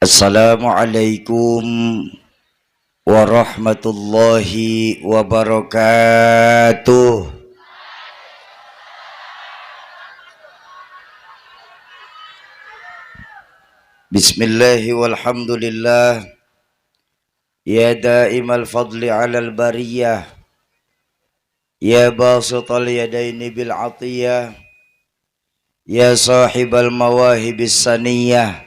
Assalamualaikum warahmatullahi wabarakatuh. Bismillahi walhamdulillah. Ya daimal fadli alal bariyah, ya basital yadaini bil atiyah, ya sahibal mawahibis saniyah,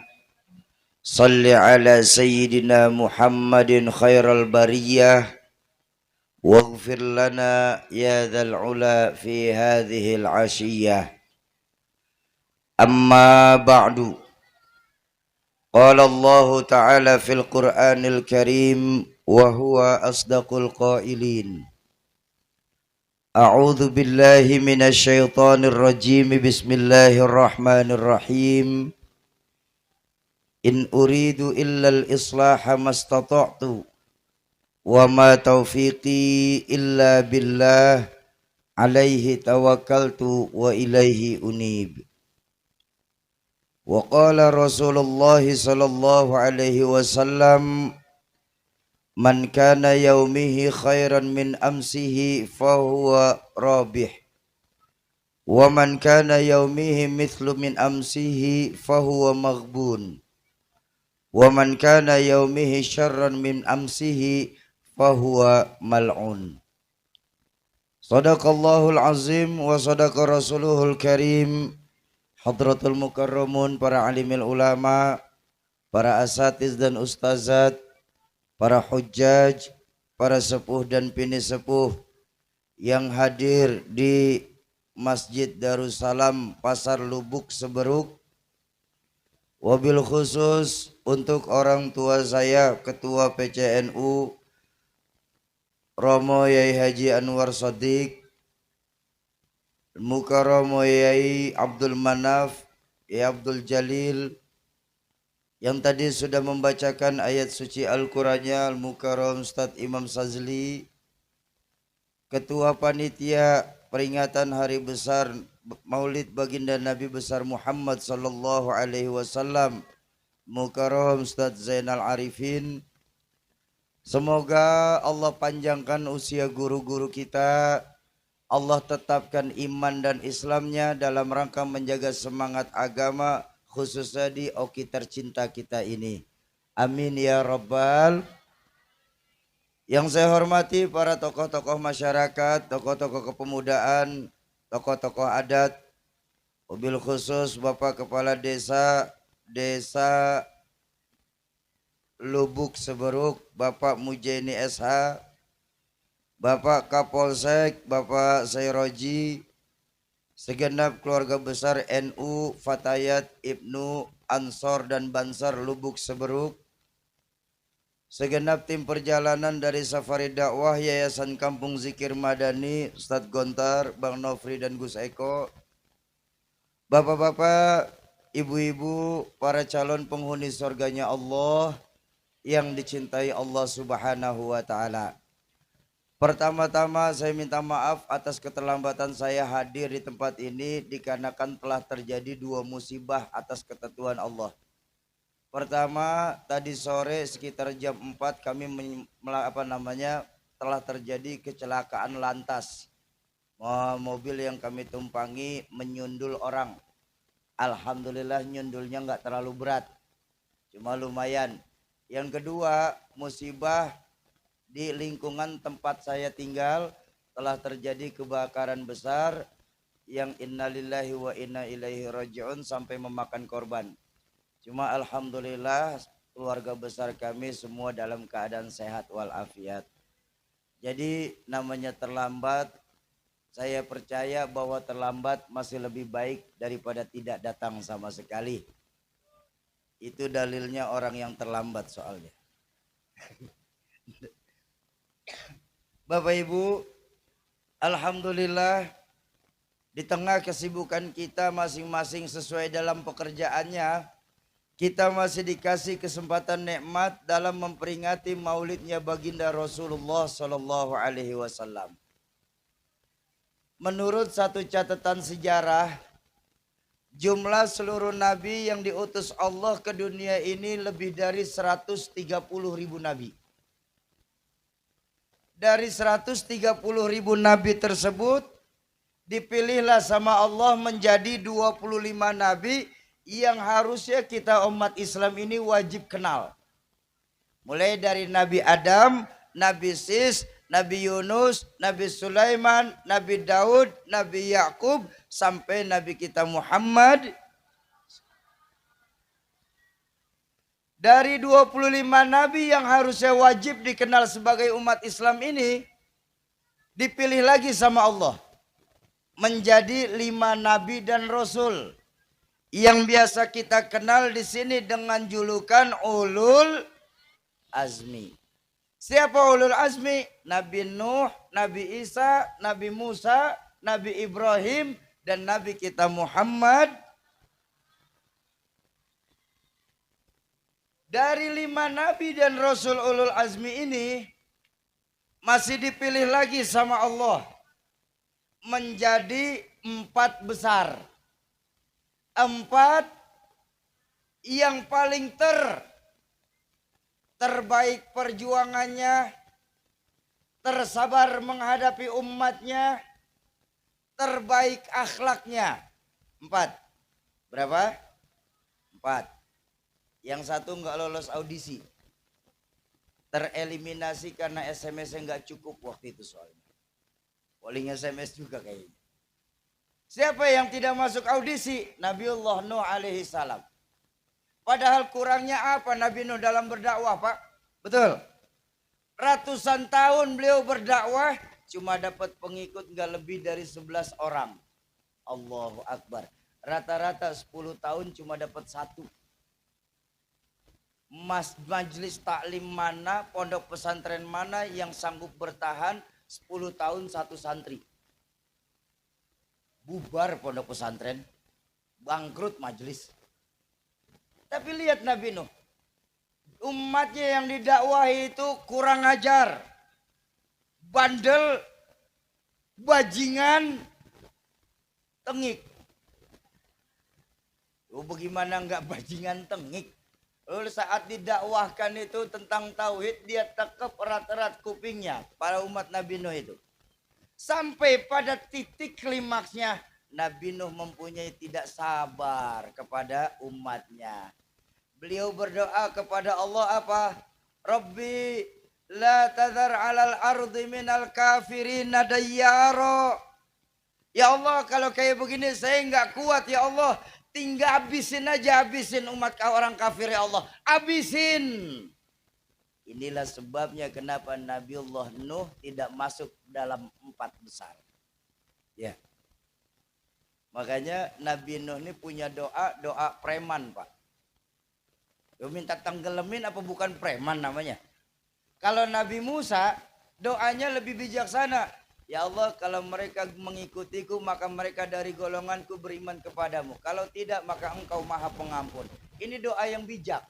salli ala sayyidina Muhammadin khairal bariyah, waghfir lana ya dzal ula fi hadhil ashiyah. Amma ba'du. Qala Allah ta'ala fil Qur'anil Karim wa huwa asdaqul qailin. A'udzu billahi minasy syaithanir rajim. Bismillahirrahmanirrahim. In uridu illal islaha mastata'tu wa ma taufiqi illa billah alaihi tawakkaltu wa ilaihi unib. Wa qala Rasulullah sallallahu alaihi wasallam, man kana yaumihi khairan min amsihi fahuwa rabih, wa man kana yaumihi mithlu min amsihi fahuwa maghbun, wa man kana yaumihi syarran min amsihi fahuwa mal'un. Sadaqallahul azim wa sadaqa rasuluhul karim. Hadratul mukarramun, para alimil ulama, para asatiz dan ustazat, para hujjaj, para sepuh dan bini sepuh yang hadir di Masjid Darussalam Pasar Lubuk Seberuk. Wabil khusus untuk orang tua saya, Ketua PCNU Romo Yai Haji Anwar Shadiq, Mukarram Yai Abdul Manaf, Yai Abdul Jalil, yang tadi sudah membacakan ayat suci Al-Qur'annya Al-Mukarram Ustadz Imam Sazli, Ketua Panitia peringatan Hari Besar Maulid Baginda Nabi Besar Muhammad sallallahu alaihi wasallam, Mukarram Ustadz Zainal Arifin. Semoga Allah panjangkan usia guru-guru kita, Allah tetapkan iman dan Islamnya dalam rangka menjaga semangat agama, khususnya di oki tercinta kita ini. Amin ya rabbal. Yang saya hormati para tokoh-tokoh masyarakat, tokoh-tokoh kepemudaan, tokoh-tokoh adat, wabil khusus Bapak Kepala Desa Lubuk Seberuk, Bapak Mujaini SH, Bapak Kapolsek, Bapak Sayroji, segenap keluarga besar NU Fatayat Ibnu Ansor dan Bansar Lubuk Seberuk, segenap tim perjalanan dari Safari Dakwah Yayasan Kampung Zikir Madani, Ustadz Gontar, Bang Nofri dan Gus Eko, bapak-bapak, ibu-ibu, para calon penghuni surganya Allah yang dicintai Allah Subhanahu wa ta'ala. Pertama-tama saya minta maaf atas keterlambatan saya hadir di tempat ini dikarenakan telah terjadi dua musibah atas ketentuan Allah. Pertama, tadi sore sekitar jam 4 kami telah terjadi kecelakaan lantas. Mobil yang kami tumpangi menyundul orang. Alhamdulillah nyundulnya nggak terlalu berat, cuma lumayan. Yang kedua, musibah di lingkungan tempat saya tinggal telah terjadi kebakaran besar yang innalillahi wa inna ilaihi raji'un sampai memakan korban. Cuma alhamdulillah keluarga besar kami semua dalam keadaan sehat walafiat. Jadi namanya terlambat, saya percaya bahwa terlambat masih lebih baik daripada tidak datang sama sekali. Itu dalilnya orang yang terlambat soalnya. Bapak Ibu, alhamdulillah di tengah kesibukan kita masing-masing sesuai dalam pekerjaannya, kita masih dikasih kesempatan nikmat dalam memperingati maulidnya baginda Rasulullah sallallahu alaihi wasallam. Menurut satu catatan sejarah, Jumlah seluruh nabi yang diutus Allah ke dunia ini lebih dari 130.000 nabi. Dari 130.000 nabi tersebut, dipilihlah sama Allah menjadi 25 nabi yang harusnya kita umat Islam ini wajib kenal. Mulai dari Nabi Adam, Nabi Sis, Nabi Yunus, Nabi Sulaiman, Nabi Daud, Nabi Yakub, sampai Nabi kita Muhammad. Dari 25 Nabi yang harusnya wajib dikenal sebagai umat Islam ini, dipilih lagi sama Allah menjadi 5 Nabi dan Rasul yang biasa kita kenal di sini dengan julukan Ulul Azmi. Siapa ulul azmi? Nabi Nuh, Nabi Isa, Nabi Musa, Nabi Ibrahim, dan Nabi kita Muhammad. Dari 5 Nabi dan Rasul ulul azmi ini, masih dipilih lagi sama Allah menjadi 4 besar. 4 yang paling terbaik perjuangannya, tersabar menghadapi umatnya, terbaik akhlaknya. 4. Berapa? 4. Yang satu nggak lolos audisi, tereliminasi karena SMS-nya nggak cukup waktu itu soalnya. Polling SMS juga kayaknya. Siapa yang tidak masuk audisi? Nabiullah Nuh alaihi salam. Padahal kurangnya apa Nabi Nuh dalam berdakwah, Pak? Betul. Ratusan tahun beliau berdakwah, cuma dapat pengikut nggak lebih dari 11 orang. Allahu Akbar. Rata-rata 10 tahun cuma dapat 1. Majelis taklim mana, pondok pesantren mana yang sanggup bertahan 10 tahun 1 santri? Bubar pondok pesantren, bangkrut majelis. Tapi lihat Nabi Nuh, umatnya yang didakwahi itu kurang ajar, bandel, bajingan, tengik. Bagaimana enggak bajingan tengik? Lalu saat didakwahkan itu tentang tauhid, dia tekep erat-erat kupingnya para umat Nabi Nuh itu. Sampai pada titik klimaksnya, Nabi Nuh mempunyai tidak sabar kepada umatnya. Beliau berdoa kepada Allah apa? Rabbi la tadhar alal ardi minal kafirin dayyara. Ya Allah, kalau kayak begini saya nggak kuat ya Allah. Tinggal habisin aja, habisin umat orang kafir ya Allah. Habisin. Inilah sebabnya kenapa Nabiullah Nuh tidak masuk dalam 4 besar. Ya. Makanya Nabi Nuh ini punya doa preman, Pak. Dia minta tenggelamin apa bukan preman namanya? Kalau Nabi Musa doanya lebih bijaksana. Ya Allah, kalau mereka mengikutiku maka mereka dari golonganku beriman kepadamu. Kalau tidak maka engkau maha pengampun. Ini doa yang bijak.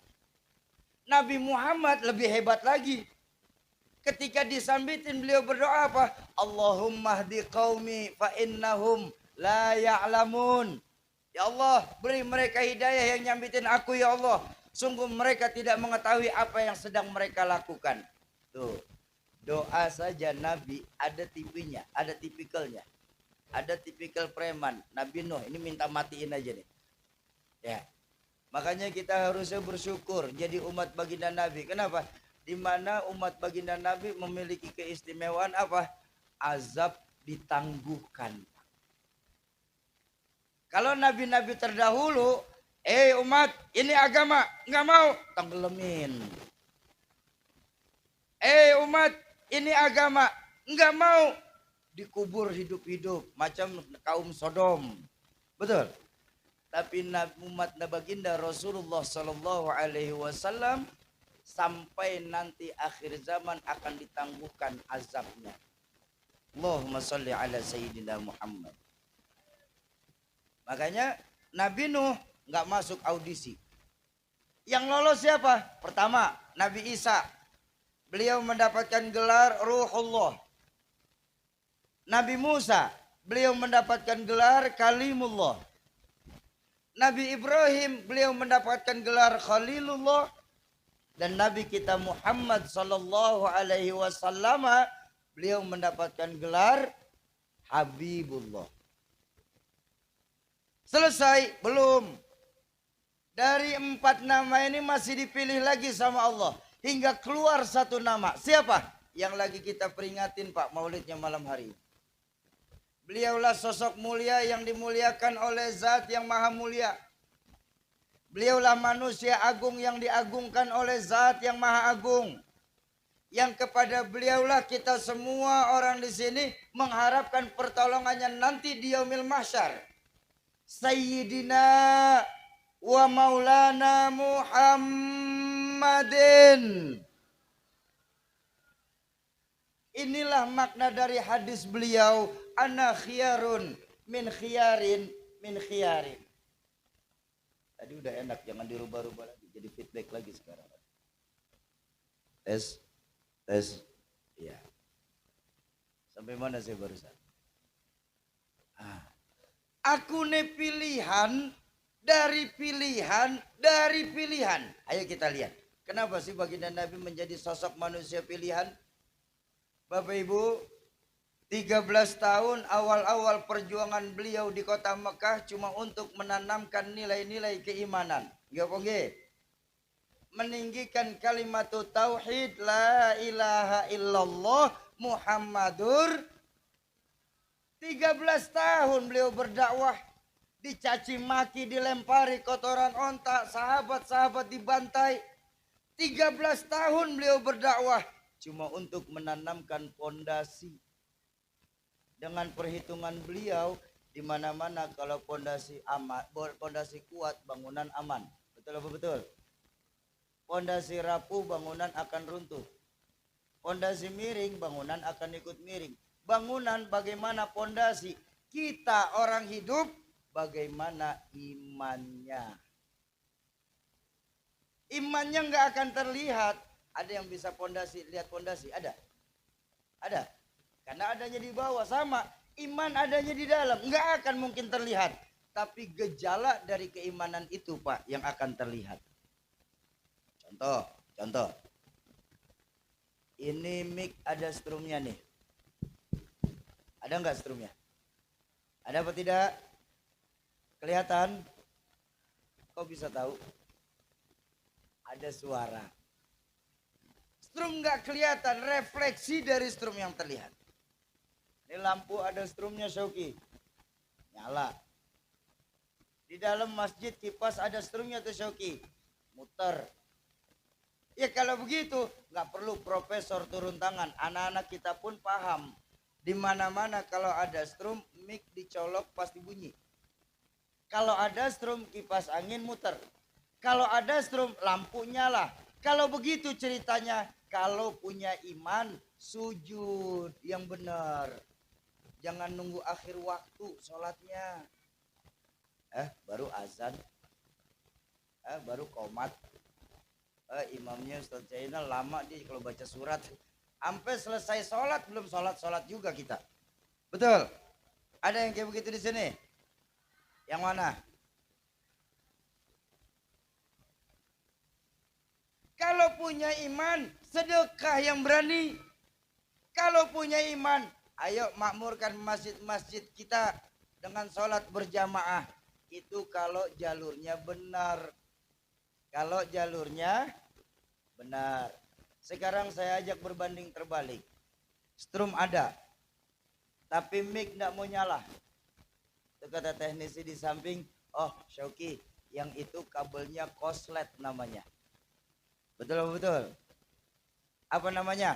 Nabi Muhammad lebih hebat lagi. Ketika disambitin beliau berdoa apa? Allahumma hdi qaumi fa innahum la ya'lamun. Ya Allah, beri mereka hidayah yang nyambitin aku ya Allah. Sungguh mereka tidak mengetahui apa yang sedang mereka lakukan. Tuh. Doa saja Nabi ada tipinya, ada tipikalnya. Ada tipikal preman. Nabi Nuh ini minta matiin aja nih. Ya. Makanya kita harusnya bersyukur jadi umat baginda Nabi. Kenapa? Di mana umat baginda Nabi memiliki keistimewaan apa? Azab ditangguhkan. Kalau nabi-nabi terdahulu, umat, ini agama, nggak mau, tenggelamin. Umat, ini agama, nggak mau, dikubur hidup-hidup, macam kaum Sodom. Betul? Tapi umat baginda Rasulullah Sallallahu Alaihi Wasallam sampai nanti akhir zaman akan ditangguhkan azabnya. Allahumma salli ala Sayyidina Muhammad. Makanya Nabi Nuh nggak masuk audisi. Yang lolos siapa? Pertama, Nabi Isa. Beliau mendapatkan gelar Ruhullah. Nabi Musa, beliau mendapatkan gelar Kalimullah. Nabi Ibrahim beliau mendapatkan gelar Khalilullah, dan Nabi kita Muhammad sallallahu alaihi wasallam beliau mendapatkan gelar Habibullah. Selesai? Belum. Dari 4 nama ini masih dipilih lagi sama Allah hingga keluar 1 nama. Siapa? Yang lagi kita peringatin Pak Maulidnya malam hari. Beliaulah sosok mulia yang dimuliakan oleh Zat yang Maha Mulia. Beliaulah manusia agung yang diagungkan oleh Zat yang Maha Agung. Yang kepada beliaulah kita semua orang di sini mengharapkan pertolongannya nanti di yaumil mahsyar. Sayyidina wa maulana Muhammadin. Inilah makna dari hadis beliau, ana khiyarun min khiyarin min khiyarin. Tadi udah enak, jangan dirubah-rubah lagi, jadi feedback lagi sekarang. Tes. Ya. Sampai mana saya barusan? Aku ne pilihan dari pilihan dari pilihan. Ayo kita lihat. Kenapa sih baginda Nabi menjadi sosok manusia pilihan? Bapak Ibu, 13 tahun awal-awal perjuangan beliau di kota Mekah cuma untuk menanamkan nilai-nilai keimanan. Nggak boleh. Meninggikan kalimat tauhid la ilaha illallah Muhammadur. 13 tahun beliau berdakwah, dicaci maki, dilempari kotoran ontak, sahabat-sahabat dibantai. 13 tahun beliau berdakwah cuma untuk menanamkan pondasi. Dengan perhitungan beliau, di mana-mana kalau pondasi aman, pondasi kuat, bangunan aman. Betul apa betul? Pondasi rapuh, bangunan akan runtuh. Pondasi miring, bangunan akan ikut miring. Bangunan bagaimana pondasi? Kita orang hidup, bagaimana imannya? Imannya nggak akan terlihat. Ada yang bisa pondasi, lihat pondasi? Ada? Ada? Karena adanya di bawah, sama iman adanya di dalam, nggak akan mungkin terlihat. Tapi gejala dari keimanan itu Pak yang akan terlihat. Contoh. Ini mic ada strumnya nih. Ada nggak strumnya? Ada apa tidak? Kelihatan? Kok bisa tahu? Ada suara. Strum nggak kelihatan, refleksi dari strum yang terlihat. Ini lampu ada strumnya Syauki, nyala. Di dalam masjid kipas ada strumnya tuh Syauki, muter. Ya kalau begitu nggak perlu profesor turun tangan, anak-anak kita pun paham. Di mana-mana kalau ada strum, mic dicolok pasti bunyi. Kalau ada strum, kipas angin muter. Kalau ada strum, lampu nyala. Kalau begitu ceritanya, kalau punya iman, sujud yang benar. Jangan nunggu akhir waktu sholatnya. Baru azan. Baru qomat. Imamnya Ustaz Zainal lama dia kalau baca surat. Sampai selesai sholat, belum sholat juga kita. Betul? Ada yang kayak begitu di sini? Yang mana? Kalau punya iman, sedekah yang berani. Kalau punya iman, ayo makmurkan masjid-masjid kita dengan sholat berjamaah. Itu kalau jalurnya benar. Kalau jalurnya benar. Sekarang saya ajak berbanding terbalik. Strum ada, tapi mic tidak mau nyala. Itu kata teknisi di samping, oh Syauki, yang itu kabelnya koslet namanya. Betul? Apa namanya?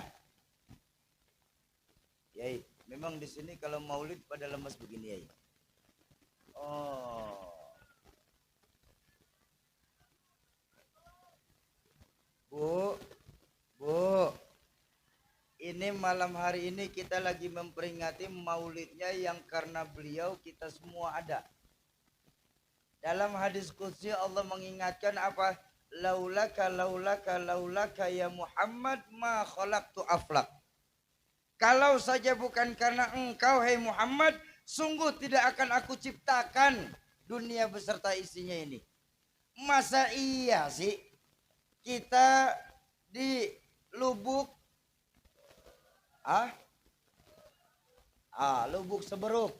Yai, memang di sini kalau maulid pada lemas begini Yai. Oh. Bu, ini malam hari ini kita lagi memperingati maulidnya yang karena beliau kita semua ada. Dalam hadis qudsi Allah mengingatkan apa? Laulaka ya Muhammad ma khalaqtu aflak. Kalau saja bukan karena engkau hai Muhammad, sungguh tidak akan aku ciptakan dunia beserta isinya ini. Masa iya sih kita di Lubuk Lubuk Seberuk.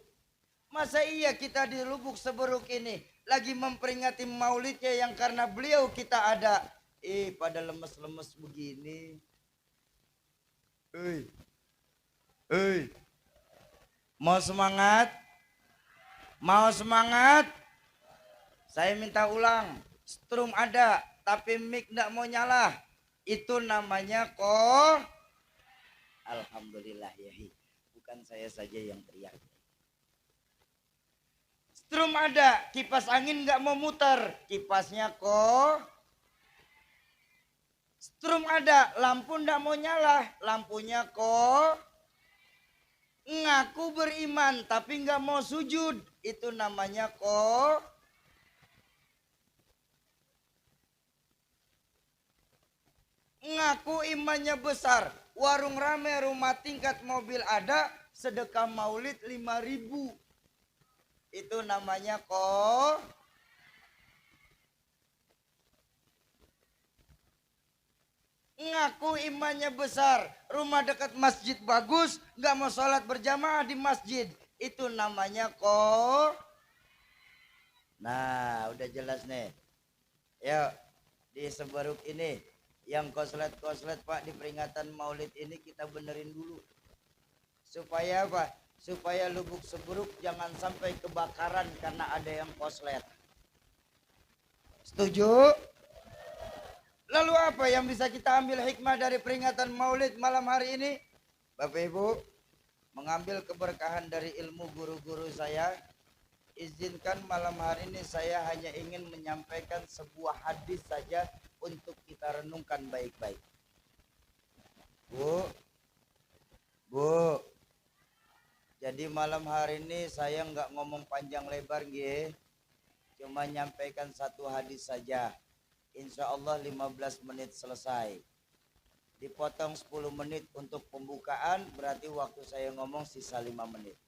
Masa iya kita di Lubuk Seberuk ini lagi memperingati maulidnya yang karena beliau kita ada. Pada lemes-lemes begini. Mau semangat? Mau semangat? Saya minta ulang. Strum ada, tapi mic enggak mau nyala. Itu namanya Alhamdulillah ya. Bukan saya saja yang teriak. Strum ada, kipas angin enggak mau muter. Kipasnya Strum ada, lampu enggak mau nyala. Lampunya ngaku beriman tapi enggak mau sujud. Itu namanya ngaku imannya besar. Warung rame, rumah tingkat, mobil ada, sedekah maulid 5.000. Itu namanya ngaku imannya besar. Rumah dekat masjid bagus, nggak mau sholat berjamaah di masjid. Itu namanya Nah, udah jelas nih. Yuk, di Seberuk ini yang koslet-koslet Pak di peringatan maulid ini kita benerin dulu. Supaya apa? Supaya Lubuk Seberuk jangan sampai kebakaran karena ada yang koslet. Setuju? Lalu apa yang bisa kita ambil hikmah dari peringatan maulid malam hari ini? Bapak Ibu, mengambil keberkahan dari ilmu guru-guru saya, izinkan malam hari ini saya hanya ingin menyampaikan sebuah hadis saja untuk kita renungkan baik-baik. Bu, jadi malam hari ini saya nggak ngomong panjang lebar nggih. Cuma nyampaikan satu hadis saja. Insya Allah 15 menit selesai. Dipotong 10 menit untuk pembukaan, berarti waktu saya ngomong sisa 5 menit.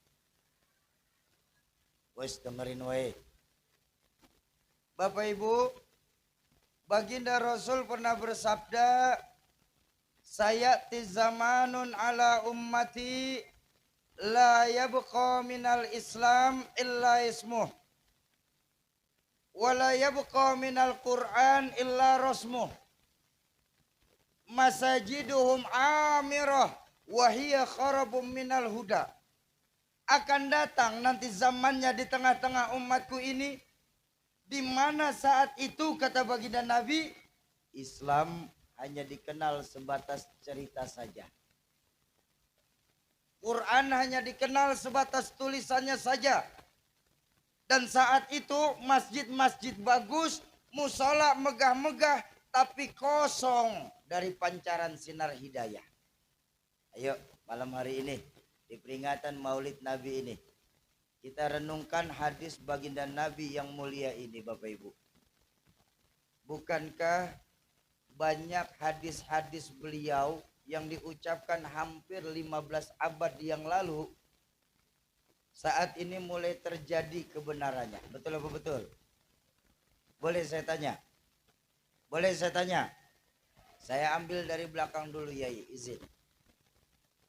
Wes dengerin we. Bapak Ibu, Baginda Rasul pernah bersabda, sayati zamanun ala ummati la yabqa minal Islam illa ismuh wa la yabqa minal Qur'an illa rasmuh masajiduhum amirah wa hiya kharabum minal huda. Akan datang nanti zamannya di tengah-tengah umatku ini, di mana saat itu kata baginda Nabi, Islam hanya dikenal sebatas cerita saja. Quran hanya dikenal sebatas tulisannya saja. Dan saat itu masjid-masjid bagus, musola megah-megah, tapi kosong dari pancaran sinar hidayah. Ayo malam hari ini, di peringatan maulid Nabi ini, kita renungkan hadis baginda Nabi yang mulia ini Bapak Ibu. Bukankah banyak hadis-hadis beliau yang diucapkan hampir 15 abad yang lalu, saat ini mulai terjadi kebenarannya. Betul apa betul? Boleh saya tanya? Boleh saya tanya? Saya ambil dari belakang dulu Yai, izin.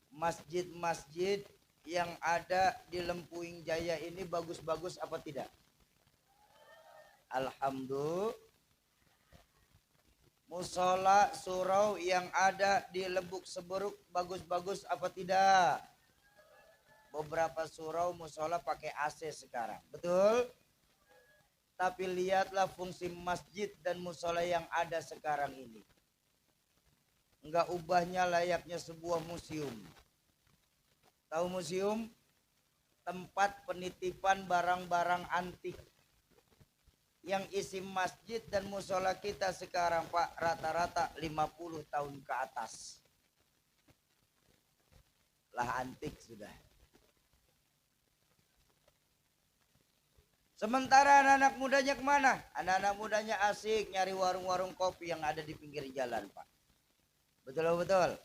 Masjid-masjid yang ada di Lempuing Jaya ini bagus-bagus apa tidak? Alhamdulillah. Musola surau yang ada di Lubuk Seberuk bagus-bagus apa tidak? Beberapa surau musola pakai AC sekarang, betul? Tapi lihatlah fungsi masjid dan musola yang ada sekarang ini. Enggak ubahnya layaknya sebuah museum. Tahu museum? Tempat penitipan barang-barang antik. Yang isi masjid dan musola kita sekarang Pak rata-rata 50 tahun ke atas. Lah antik sudah. Sementara anak-anak mudanya kemana? Anak-anak mudanya asik nyari warung-warung kopi yang ada di pinggir jalan Pak. Betul-betul.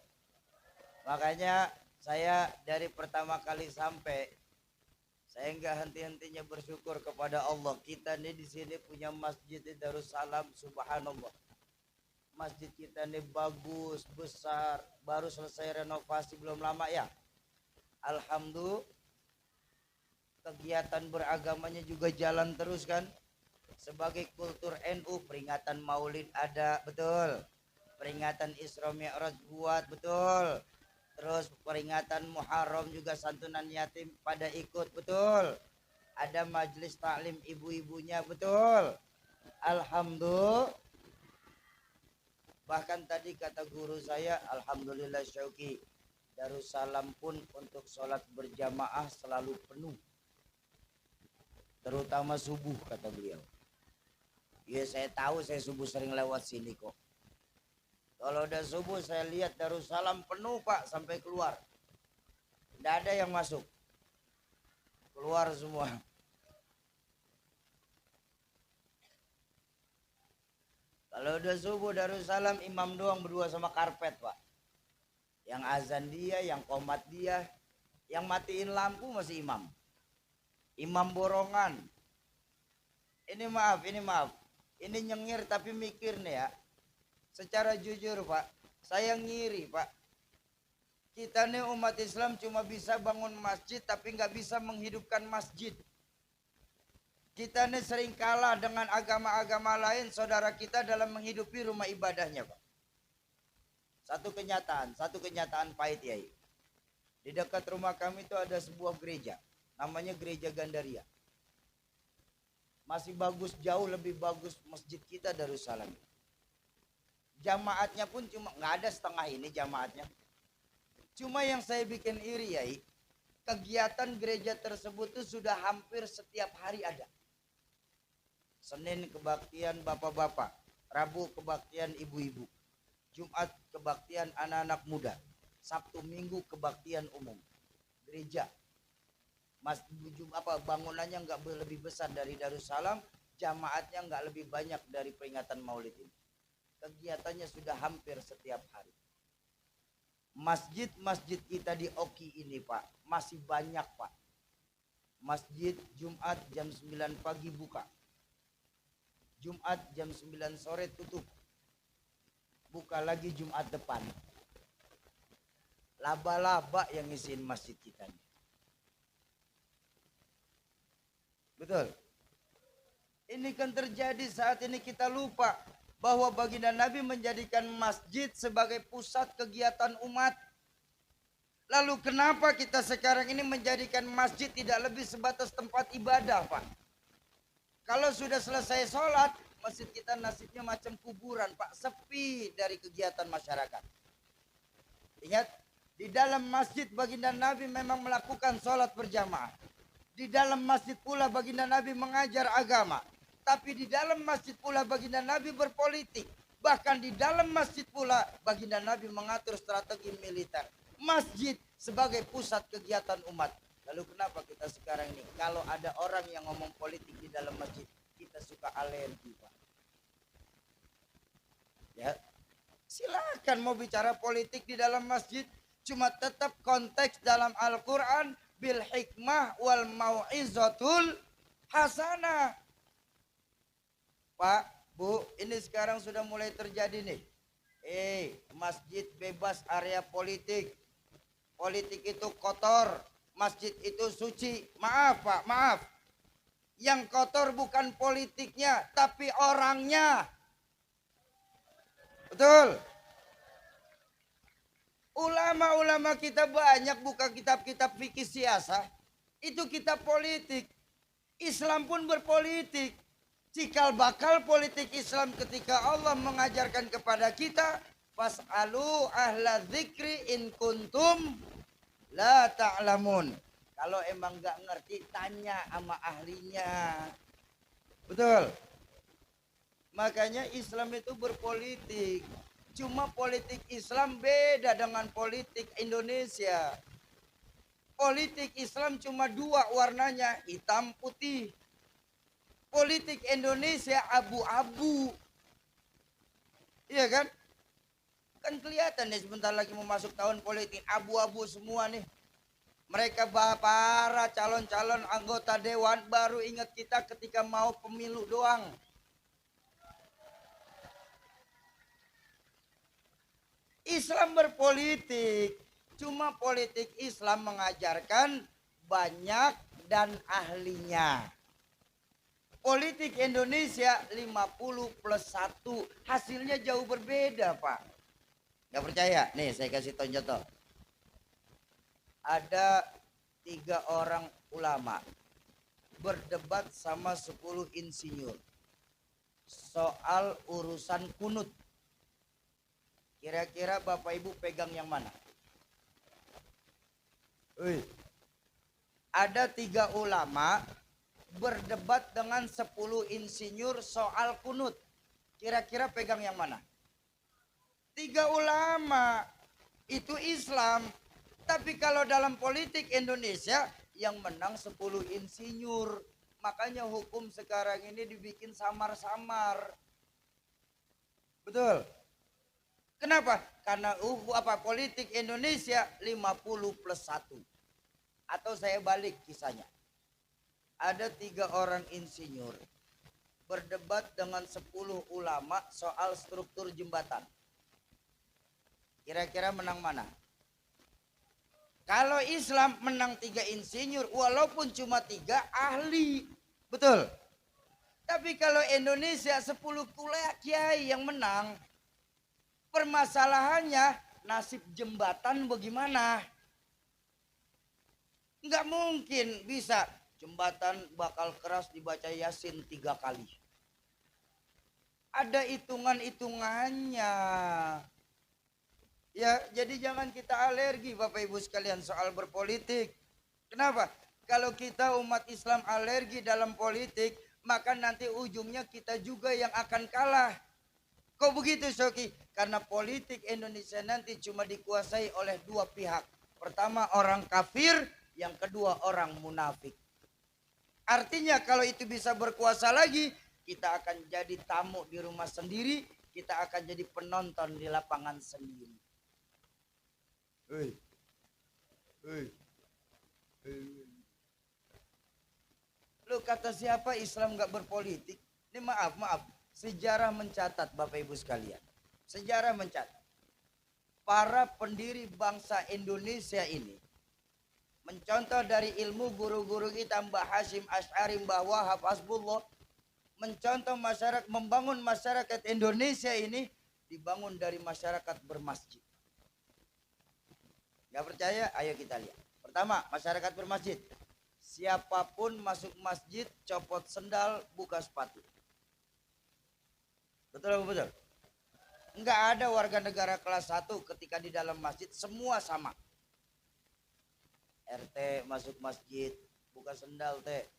Makanya saya dari pertama kali sampai Saya enggak henti-hentinya bersyukur kepada Allah. Kita nih di sini punya masjid di Darussalam, subhanallah. Masjid kita nih bagus, besar, baru selesai renovasi belum lama ya. Alhamdulillah, kegiatan beragamanya juga jalan terus kan. Sebagai kultur NU, peringatan Maulid ada, betul. Peringatan Isra Mi'raj buat, betul. Terus peringatan Muharram juga santunan yatim pada ikut, betul. Ada majelis taklim ibu-ibunya, betul. Alhamdulillah. Bahkan tadi kata guru saya, alhamdulillah Syauki, Darussalam pun untuk sholat berjamaah selalu penuh. Terutama subuh, kata beliau. Ya saya tahu, saya subuh sering lewat sini kok. Kalau udah subuh saya lihat Darussalam penuh Pak, sampai keluar. Tidak ada yang masuk. Keluar semua. Kalau udah subuh Darussalam, imam doang berdua sama karpet Pak. Yang azan dia, yang qomat dia. Yang matiin lampu masih imam. Imam borongan. Ini maaf. Ini nyengir tapi mikir nih ya. Secara jujur Pak, saya ngiri Pak. Kita nih umat Islam cuma bisa bangun masjid tapi nggak bisa menghidupkan masjid. Kita nih sering kalah dengan agama-agama lain saudara kita dalam menghidupi rumah ibadahnya Pak. Satu kenyataan pahit ya. Di dekat rumah kami itu ada sebuah gereja, namanya Gereja Gandaria. Masih bagus, jauh lebih bagus masjid kita Darussalam. Jamaatnya pun cuma nggak ada setengah ini jamaatnya. Cuma yang saya bikin iri ya, kegiatan gereja tersebut itu sudah hampir setiap hari ada. Senin kebaktian bapak-bapak, Rabu kebaktian ibu-ibu, Jumat kebaktian anak-anak muda, Sabtu Minggu kebaktian umum. Gereja bangunannya nggak lebih besar dari Darussalam, jamaatnya nggak lebih banyak dari peringatan Maulid ini. Kegiatannya sudah hampir setiap hari. Masjid-masjid kita di Oki ini Pak, masih banyak Pak. Masjid Jumat jam 9 pagi buka. Jumat jam 9 sore tutup. Buka lagi Jumat depan. Laba-laba yang ngisiin masjid kita nih. Betul. Ini kan terjadi saat ini kita lupa bahwa baginda Nabi menjadikan masjid sebagai pusat kegiatan umat. Lalu kenapa kita sekarang ini menjadikan masjid tidak lebih sebatas tempat ibadah Pak? Kalau sudah selesai sholat, masjid kita nasibnya macam kuburan Pak, sepi dari kegiatan masyarakat. Ingat, di dalam masjid baginda Nabi memang melakukan sholat berjamaah. Di dalam masjid pula baginda Nabi mengajar agama. Tapi di dalam masjid pula baginda Nabi berpolitik. Bahkan di dalam masjid pula baginda Nabi mengatur strategi militer. Masjid sebagai pusat kegiatan umat. Lalu kenapa kita sekarang ini kalau ada orang yang ngomong politik di dalam masjid, kita suka alergi Pak. Ya, silakan mau bicara politik di dalam masjid, cuma tetap konteks dalam Al-Quran bil hikmah wal mau'izatul hasanah. Pak, Bu, ini sekarang sudah mulai terjadi nih. Masjid bebas area politik. Politik itu kotor, masjid itu suci. Maaf Pak, maaf. Yang kotor bukan politiknya, tapi orangnya. Betul. Ulama-ulama kita banyak buka kitab-kitab fikih siasah. Itu kitab politik. Islam pun berpolitik. Cikal bakal politik Islam ketika Allah mengajarkan kepada kita, fas'alu ahla dzikri in kuntum la ta'lamun. Kalau emang nggak ngerti, tanya sama ahlinya. Betul. Makanya Islam itu berpolitik. Cuma politik Islam beda dengan politik Indonesia. Politik Islam cuma dua warnanya, hitam putih. Politik Indonesia abu-abu. Iya kan? Kan kelihatan nih sebentar lagi mau masuk tahun politik, abu-abu semua nih. Mereka para calon-calon anggota dewan baru ingat kita ketika mau pemilu doang. Islam berpolitik, cuma politik Islam mengajarkan banyak dan ahlinya. Politik Indonesia 50+1, hasilnya jauh berbeda, Pak. Gak percaya? Nih saya kasih contoh. Ada 3 orang ulama berdebat sama 10 insinyur soal urusan kunut. Kira-kira Bapak Ibu pegang yang mana? Ada 3 ulama berdebat dengan 10 insinyur soal kunut. Kira-kira pegang yang mana? 3 ulama. Itu Islam. Tapi kalau dalam politik Indonesia yang menang 10 insinyur. Makanya hukum sekarang ini dibikin samar-samar. Betul? Kenapa? Karena politik Indonesia 50+1. Atau saya balik kisahnya. Ada 3 orang insinyur berdebat dengan 10 ulama soal struktur jembatan. Kira-kira menang mana? Kalau Islam menang 3 insinyur, walaupun cuma 3 ahli. Betul? Tapi kalau Indonesia 10 kiai yang menang, permasalahannya nasib jembatan bagaimana? Enggak mungkin bisa jembatan bakal keras dibaca Yasin 3 kali. Ada hitungan-hitungannya. Ya, jadi jangan kita alergi Bapak Ibu sekalian soal berpolitik. Kenapa? Kalau kita umat Islam alergi dalam politik, maka nanti ujungnya kita juga yang akan kalah. Kok begitu, Soki? Karena politik Indonesia nanti cuma dikuasai oleh 2 pihak. Pertama orang kafir, yang kedua orang munafik. Artinya kalau itu bisa berkuasa lagi, kita akan jadi tamu di rumah sendiri, kita akan jadi penonton di lapangan sendiri. Lu kata siapa Islam gak berpolitik? Ini maaf. Sejarah mencatat Bapak Ibu sekalian. Sejarah mencatat. Para pendiri bangsa Indonesia ini mencontoh dari ilmu guru-guru kita Mbah Hasyim Asy'ari, Mbah Wahab Hasbullah, mencontoh masyarakat, membangun masyarakat Indonesia ini dibangun dari masyarakat bermasjid. Gak percaya? Ayo kita lihat. Pertama, masyarakat bermasjid. Siapapun masuk masjid, copot sendal, buka sepatu. Betul apa betul? Enggak ada warga negara kelas 1 ketika di dalam masjid, semua sama. RT masuk masjid, buka sendal teh.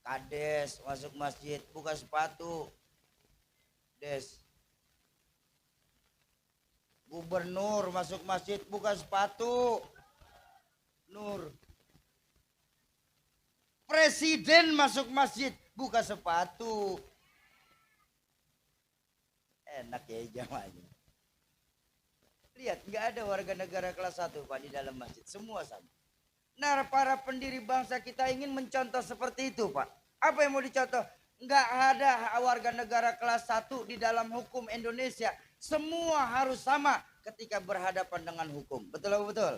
Kades masuk masjid, buka sepatu. Des. Gubernur masuk masjid, buka sepatu. Nur. Presiden masuk masjid, buka sepatu. Enak ya jamaahnya. Lihat, nggak ada warga negara kelas 1 Pak di dalam masjid, semua sama. Nah, para pendiri bangsa kita ingin mencontoh seperti itu Pak. Apa yang mau dicontoh? Nggak ada warga negara kelas 1 di dalam hukum Indonesia. Semua harus sama ketika berhadapan dengan hukum. Betul atau betul?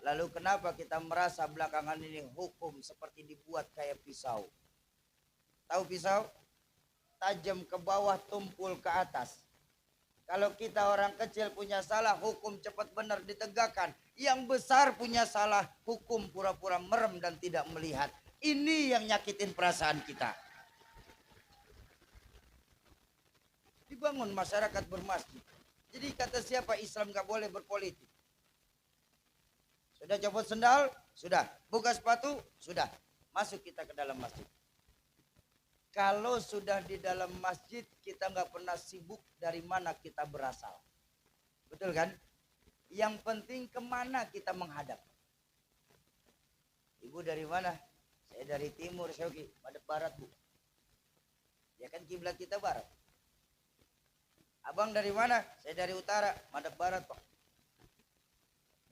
Lalu kenapa kita merasa belakangan ini hukum seperti dibuat kayak pisau? Tahu pisau? Tajam ke bawah, tumpul ke atas. Kalau kita orang kecil punya salah, hukum cepat benar ditegakkan. Yang besar punya salah, hukum pura-pura merem dan tidak melihat. Ini yang nyakitin perasaan kita. Dibangun masyarakat bermasjid. Jadi kata siapa Islam gak boleh berpolitik? Sudah copot sendal? Sudah. Buka sepatu? Sudah. Masuk kita ke dalam masjid. Kalau sudah di dalam masjid, kita nggak pernah sibuk dari mana kita berasal. Betul kan? Yang penting kemana kita menghadap. Ibu dari mana? Saya dari timur, Syauki. Madep barat, Bu. Ya kan kiblat kita barat. Abang dari mana? Saya dari utara. Madep barat, Pak.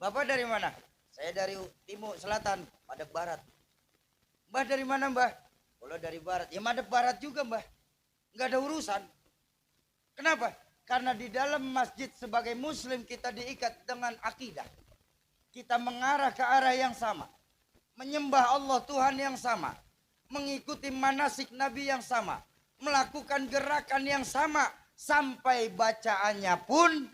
Bapak dari mana? Saya dari timur, selatan, madep barat. Mbah dari mana mbah? Kalau dari barat, ya madep barat juga mbah. Nggak ada urusan. Kenapa? Karena di dalam masjid sebagai muslim kita diikat dengan akidah. Kita mengarah ke arah yang sama. Menyembah Allah Tuhan yang sama. Mengikuti manasik Nabi yang sama. Melakukan gerakan yang sama. Sampai bacaannya pun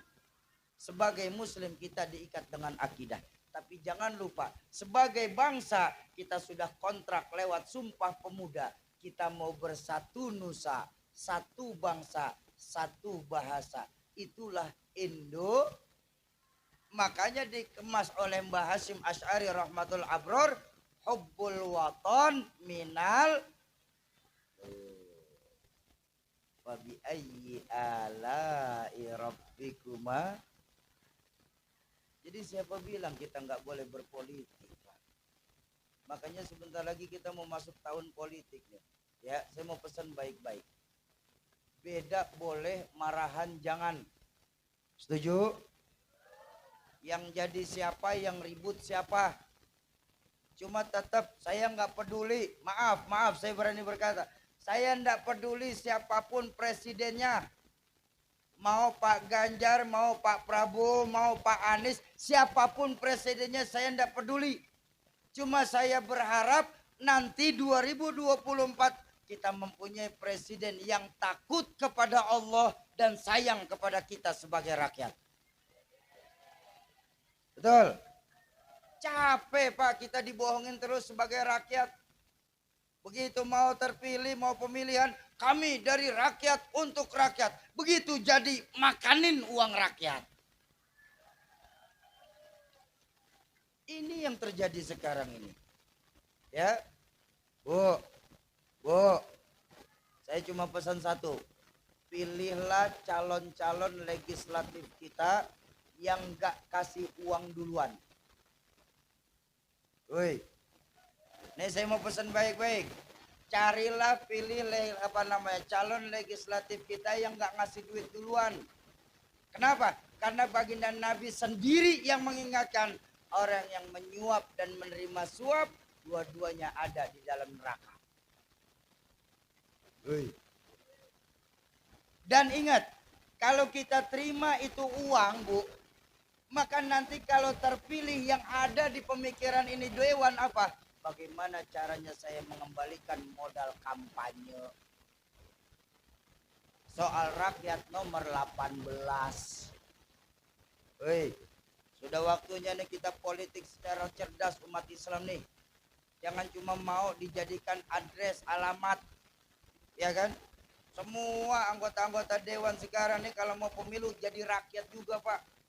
sebagai muslim kita diikat dengan akidah. Tapi jangan lupa, sebagai bangsa kita sudah kontrak lewat Sumpah Pemuda. Kita mau bersatu nusa, satu bangsa, satu bahasa. Itulah Indo. Makanya dikemas oleh Mbah Hasyim Asy'ari rahmatul abror, hubbul waton minal wa bi ayyi ala'i rabbikuma. Jadi siapa bilang kita nggak boleh berpolitik? Makanya sebentar lagi kita mau masuk tahun politik nih. Ya, saya mau pesan baik-baik. Beda boleh, marahan jangan. Setuju? Yang jadi siapa, yang ribut siapa? Cuma tetap saya nggak peduli. Maaf, saya berani berkata. Saya nggak peduli siapapun presidennya. Mau Pak Ganjar, mau Pak Prabowo, mau Pak Anies, siapapun presidennya saya tidak peduli. Cuma saya berharap nanti 2024 kita mempunyai presiden yang takut kepada Allah dan sayang kepada kita sebagai rakyat. Betul? Capek Pak kita dibohongin terus sebagai rakyat. Begitu mau terpilih, mau pemilihan, kami dari rakyat untuk rakyat. Begitu jadi makanin uang rakyat. Ini yang terjadi sekarang ini. Ya, Bu, saya cuma pesan satu. Pilihlah calon-calon legislatif kita yang gak kasih uang duluan. Woi, ini saya mau pesan baik-baik. Carilah, pilih calon legislatif kita yang nggak ngasih duit duluan. Kenapa? Karena baginda Nabi sendiri yang mengingatkan orang yang menyuap dan menerima suap, dua-duanya ada di dalam neraka. Dan ingat, kalau kita terima itu uang, Bu, maka nanti kalau terpilih yang ada di pemikiran ini dewan apa? Bagaimana caranya saya mengembalikan modal kampanye? Soal rakyat nomor 18. Hei, sudah waktunya nih kita politik secara cerdas umat Islam nih. Jangan cuma mau dijadikan address, alamat. Ya kan? Semua anggota-anggota dewan sekarang nih kalau mau pemilu jadi rakyat juga, Pak.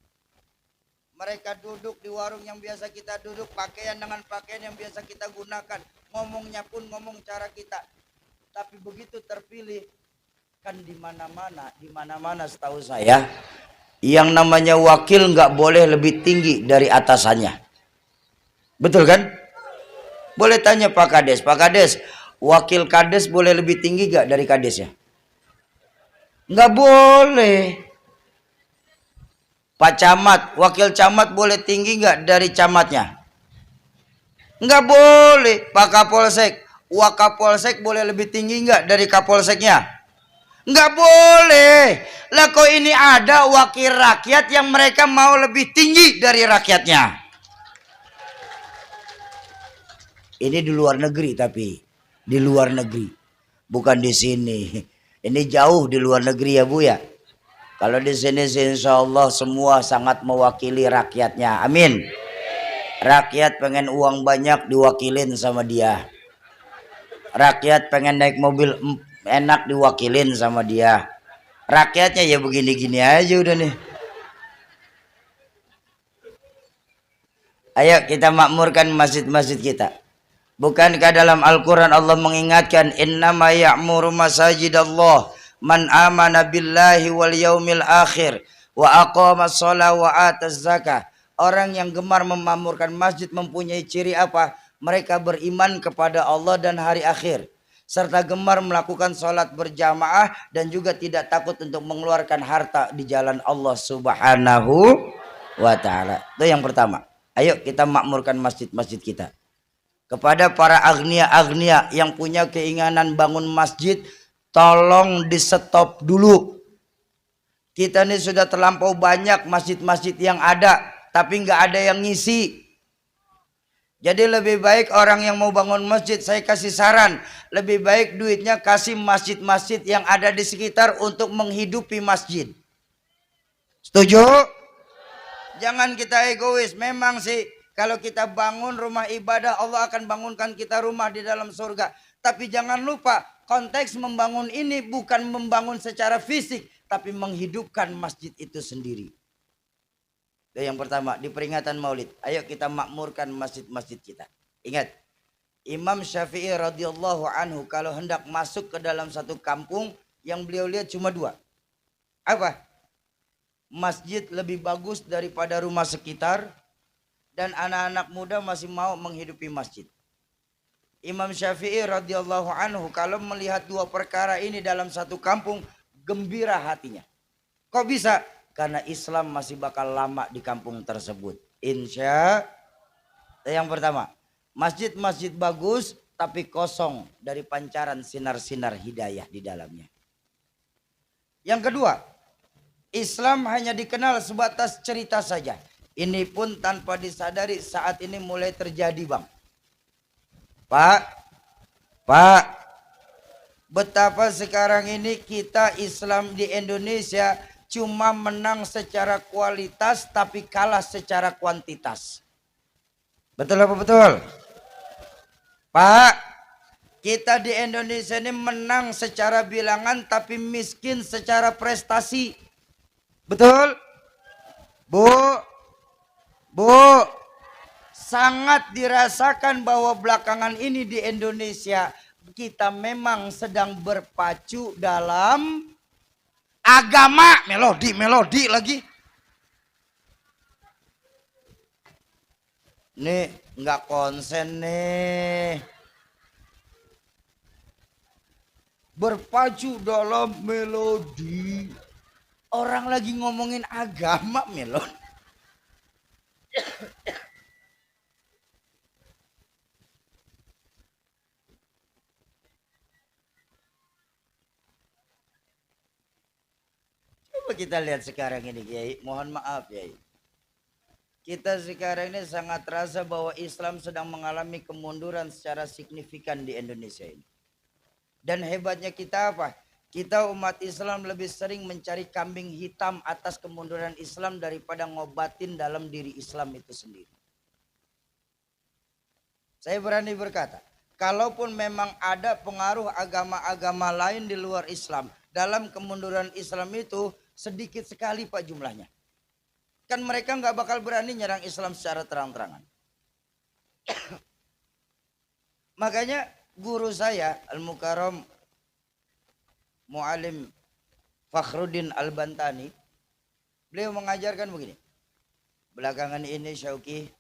Mereka duduk di warung yang biasa kita duduk, pakaian dengan pakaian yang biasa kita gunakan. Ngomongnya pun ngomong cara kita. Tapi begitu terpilih, kan di mana-mana setahu saya, yang namanya wakil nggak boleh lebih tinggi dari atasannya. Betul kan? Boleh tanya Pak Kades, wakil Kades boleh lebih tinggi nggak dari Kadesnya? Nggak boleh. Pak Camat, wakil camat boleh tinggi nggak dari camatnya? Nggak boleh. Pak Kapolsek, Wakapolsek boleh lebih tinggi nggak dari Kapolseknya? Nggak boleh. Lah kok ini ada wakil rakyat yang mereka mau lebih tinggi dari rakyatnya? Ini di luar negeri tapi. Di luar negeri. Bukan di sini. Ini jauh di luar negeri ya Bu ya. Kalau di sini insya Allah semua sangat mewakili rakyatnya. Amin. Rakyat pengen uang banyak diwakilin sama dia. Rakyat pengen naik mobil enak diwakilin sama dia. Rakyatnya ya begini-gini aja udah nih. Ayo kita makmurkan masjid-masjid kita. Bukankah dalam Al-Quran Allah mengingatkan innama ya'muru masajidallah man amana billahi wal yaumil akhir wa aqamas shalah wa ataz zakah. Orang yang gemar memamurkan masjid mempunyai ciri apa? Mereka beriman kepada Allah dan hari akhir, serta gemar melakukan sholat berjamaah dan juga tidak takut untuk mengeluarkan harta di jalan Allah Subhanahu wa ta'ala. Itu yang pertama. Ayo kita makmurkan masjid-masjid kita. Kepada para agnia-agnia yang punya keinginan bangun masjid, tolong di stop dulu. Kita ini sudah terlampau banyak masjid-masjid yang ada, tapi nggak ada yang ngisi. Jadi lebih baik orang yang mau bangun masjid, saya kasih saran, lebih baik duitnya kasih masjid-masjid yang ada di sekitar untuk menghidupi masjid. Setuju? Jangan kita egois. Memang sih kalau kita bangun rumah ibadah, Allah akan bangunkan kita rumah di dalam surga. Tapi jangan lupa, konteks membangun ini bukan membangun secara fisik, tapi menghidupkan masjid itu sendiri. Itu yang pertama, di peringatan Maulid. Ayo kita makmurkan masjid-masjid kita. Ingat, Imam Syafi'i radhiyallahu anhu kalau hendak masuk ke dalam satu kampung, yang beliau lihat cuma dua. Apa? Masjid lebih bagus daripada rumah sekitar, dan anak-anak muda masih mau menghidupi masjid. Imam Syafi'i radhiyallahu anhu kalau melihat dua perkara ini dalam satu kampung, gembira hatinya. Kok bisa? Karena Islam masih bakal lama di kampung tersebut. Insya. Yang pertama, masjid-masjid bagus tapi kosong dari pancaran sinar-sinar hidayah di dalamnya. Yang kedua, Islam hanya dikenal sebatas cerita saja. Ini pun tanpa disadari saat ini mulai terjadi, Bang. Pak, betapa sekarang ini kita Islam di Indonesia cuma menang secara kualitas tapi kalah secara kuantitas. Betul apa betul? Pak, kita di Indonesia ini menang secara bilangan tapi miskin secara prestasi. Betul? Bu, sangat dirasakan bahwa belakangan ini di Indonesia kita memang sedang berpacu dalam agama. Melodi lagi. Nih nggak konsen nih. Berpacu dalam melodi. Orang lagi ngomongin agama, Melon. Coba kita lihat sekarang ini, Kiai. Mohon maaf, Kiai. Kita sekarang ini sangat terasa bahwa Islam sedang mengalami kemunduran secara signifikan di Indonesia ini. Dan hebatnya kita apa? Kita umat Islam lebih sering mencari kambing hitam atas kemunduran Islam daripada ngobatin dalam diri Islam itu sendiri. Saya berani berkata, kalaupun memang ada pengaruh agama-agama lain di luar Islam, dalam kemunduran Islam itu sedikit sekali Pak jumlahnya. Kan mereka nggak bakal berani nyerang Islam secara terang-terangan. Makanya guru saya Al-Mukarram Mu'alim Fakhruddin Al-Bantani, beliau mengajarkan begini. Belakangan ini Syauki,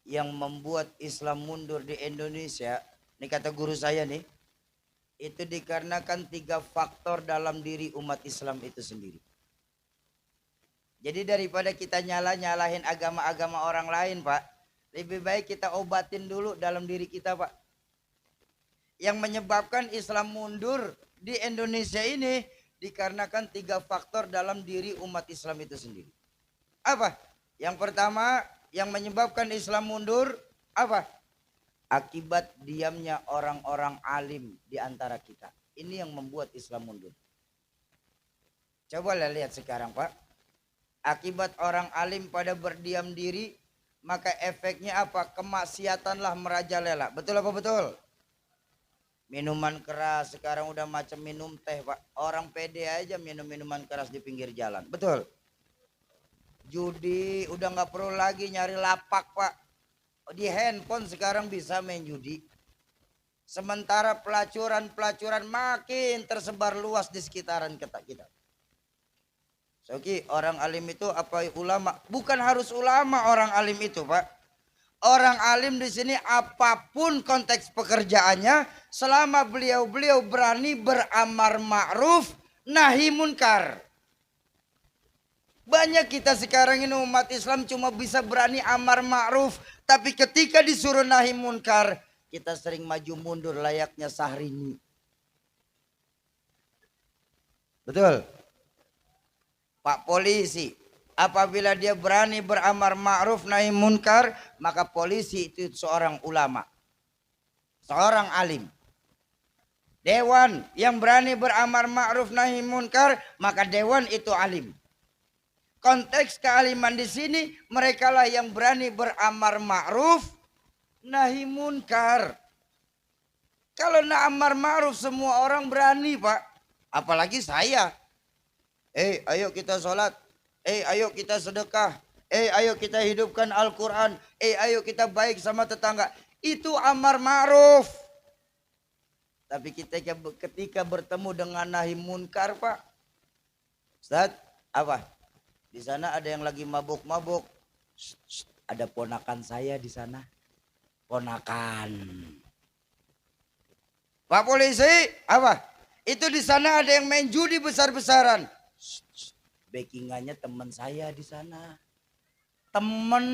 yang membuat Islam mundur di Indonesia, ini kata guru saya nih, itu dikarenakan 3 faktor dalam diri umat Islam itu sendiri. Jadi daripada kita nyalahin agama-agama orang lain, Pak, lebih baik kita obatin dulu dalam diri kita, Pak. Yang menyebabkan Islam mundur di Indonesia ini dikarenakan 3 faktor dalam diri umat Islam itu sendiri. Apa? Yang pertama yang menyebabkan Islam mundur apa? Akibat diamnya orang-orang alim di antara kita. Ini yang membuat Islam mundur. Coba lihat sekarang, Pak. Akibat orang alim pada berdiam diri, maka efeknya apa? Kemaksiatanlah merajalela. Betul apa betul? Minuman keras sekarang udah macam minum teh, Pak. Orang pede aja minum minuman keras di pinggir jalan. Betul. Judi udah nggak perlu lagi nyari lapak, Pak. Di handphone sekarang bisa main judi. Sementara pelacuran makin tersebar luas di sekitaran kita. Soki, orang alim itu apa ulama? Bukan harus ulama orang alim itu, Pak. Orang alim di sini apapun konteks pekerjaannya, selama beliau berani beramar ma'ruf nahi munkar. Banyak kita sekarang ini umat Islam cuma bisa berani amar ma'ruf. Tapi ketika disuruh nahi munkar, kita sering maju mundur layaknya Sahrini. Betul? Pak polisi, apabila dia berani beramar ma'ruf nahi munkar, maka polisi itu seorang ulama. Seorang alim. Dewan yang berani beramar ma'ruf nahi munkar, maka dewan itu alim. Konteks kealiman di sini, merekalah yang berani beramar ma'ruf nahi munkar. Kalau nak amar ma'ruf semua orang berani, Pak. Apalagi saya. Ayo kita sholat. Ayo kita sedekah. Ayo kita hidupkan Al-Quran. Ayo kita baik sama tetangga. Itu amar ma'ruf. Tapi ketika bertemu dengan nahi munkar, Pak. Ustaz, apa? Di sana ada yang lagi mabuk-mabuk. Ada ponakan saya di sana. Ponakan. Pak polisi, apa? Itu di sana ada yang main judi besar-besaran. Backingannya teman saya di sana. Temen.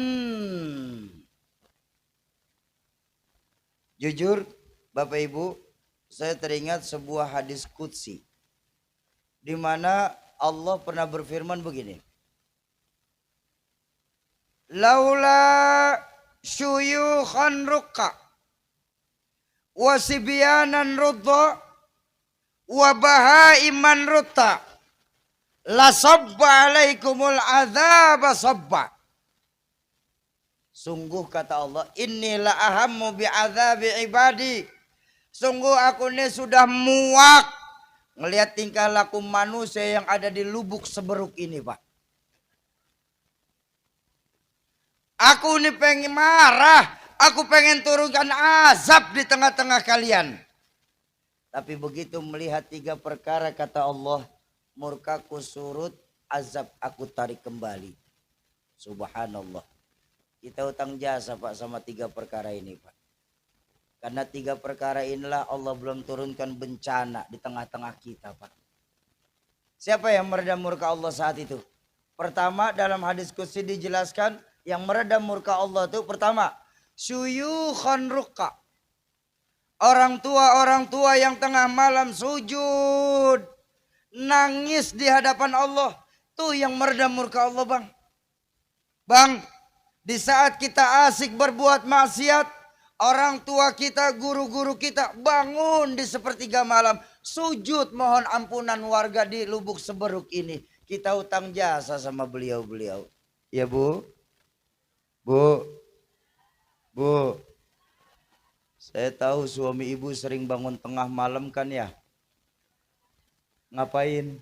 Jujur, Bapak Ibu, saya teringat sebuah hadis qudsi di mana Allah pernah berfirman begini. Laula syuyukhan rukka wa sibyanan rudda wa bahaiman rutta la sabba alaikumul azaba sabba. Sungguh kata Allah, inilah ahammu bi'adzabi ibadi. Sungguh aku ini sudah muak ngelihat tingkah laku manusia yang ada di lubuk seberuk ini, Pak. Aku ini pengen marah, aku pengen turunkan azab di tengah-tengah kalian. Tapi begitu melihat 3 perkara kata Allah, murkaku surut, azab aku tarik kembali. Subhanallah. Kita utang jasa, Pak, sama 3 perkara ini, Pak. Karena 3 perkara inilah Allah belum turunkan bencana di tengah-tengah kita, Pak. Siapa yang meredam murka Allah saat itu? Pertama, dalam hadis qudsi dijelaskan, yang meredam murka Allah itu pertama, syuyukhan rukka. Orang tua yang tengah malam sujud, nangis di hadapan Allah. Tuh yang meredam murka Allah, Bang. Bang, di saat kita asik berbuat maksiat, orang tua kita, guru-guru kita bangun di sepertiga malam, sujud mohon ampunan warga di lubuk seberuk ini. Kita utang jasa sama beliau-beliau. Ya, Bu? Bu? Saya tahu suami ibu sering bangun tengah malam kan ya? Ngapain?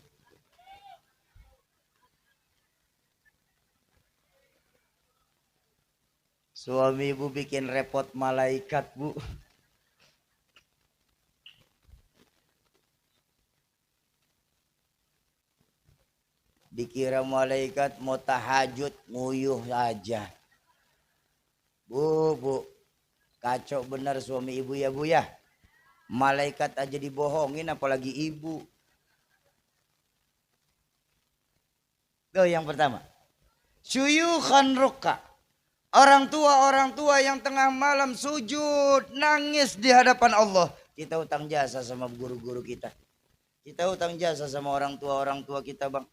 Suami ibu bikin repot malaikat, Bu. Dikira malaikat mau tahajud, nguyuh aja. Bu. Kacau benar suami ibu ya, Bu ya. Malaikat aja dibohongin apalagi ibu. Tuh yang pertama. Syuyukhan rukka. Orang tua yang tengah malam sujud, nangis di hadapan Allah. Kita utang jasa sama guru-guru kita. Kita utang jasa sama orang tua kita, Bang.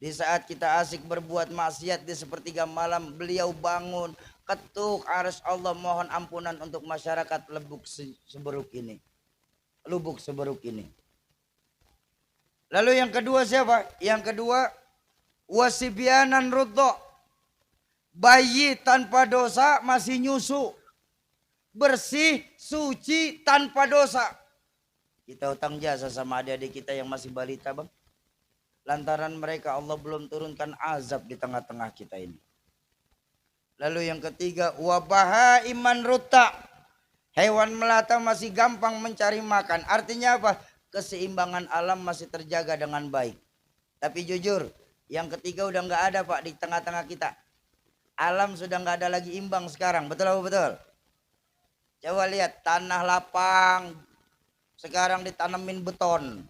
Di saat kita asik berbuat maksiat di sepertiga malam, beliau bangun, ketuk arsy Allah, mohon ampunan untuk masyarakat lubuk seberuk ini. Lalu yang kedua siapa? Yang kedua, wasibyanan rudda. Bayi tanpa dosa masih nyusu. Bersih, suci, tanpa dosa. Kita utang jasa sama adik-adik kita yang masih balita, Bang. Lantaran mereka Allah belum turunkan azab di tengah-tengah kita ini. Lalu yang ketiga, wabaha iman ruta. Hewan melata masih gampang mencari makan. Artinya apa? Keseimbangan alam masih terjaga dengan baik. Tapi jujur, yang ketiga udah nggak ada, Pak, di tengah-tengah kita. Alam sudah nggak ada lagi imbang sekarang. Betul apa betul? Coba lihat tanah lapang. Sekarang ditanemin beton.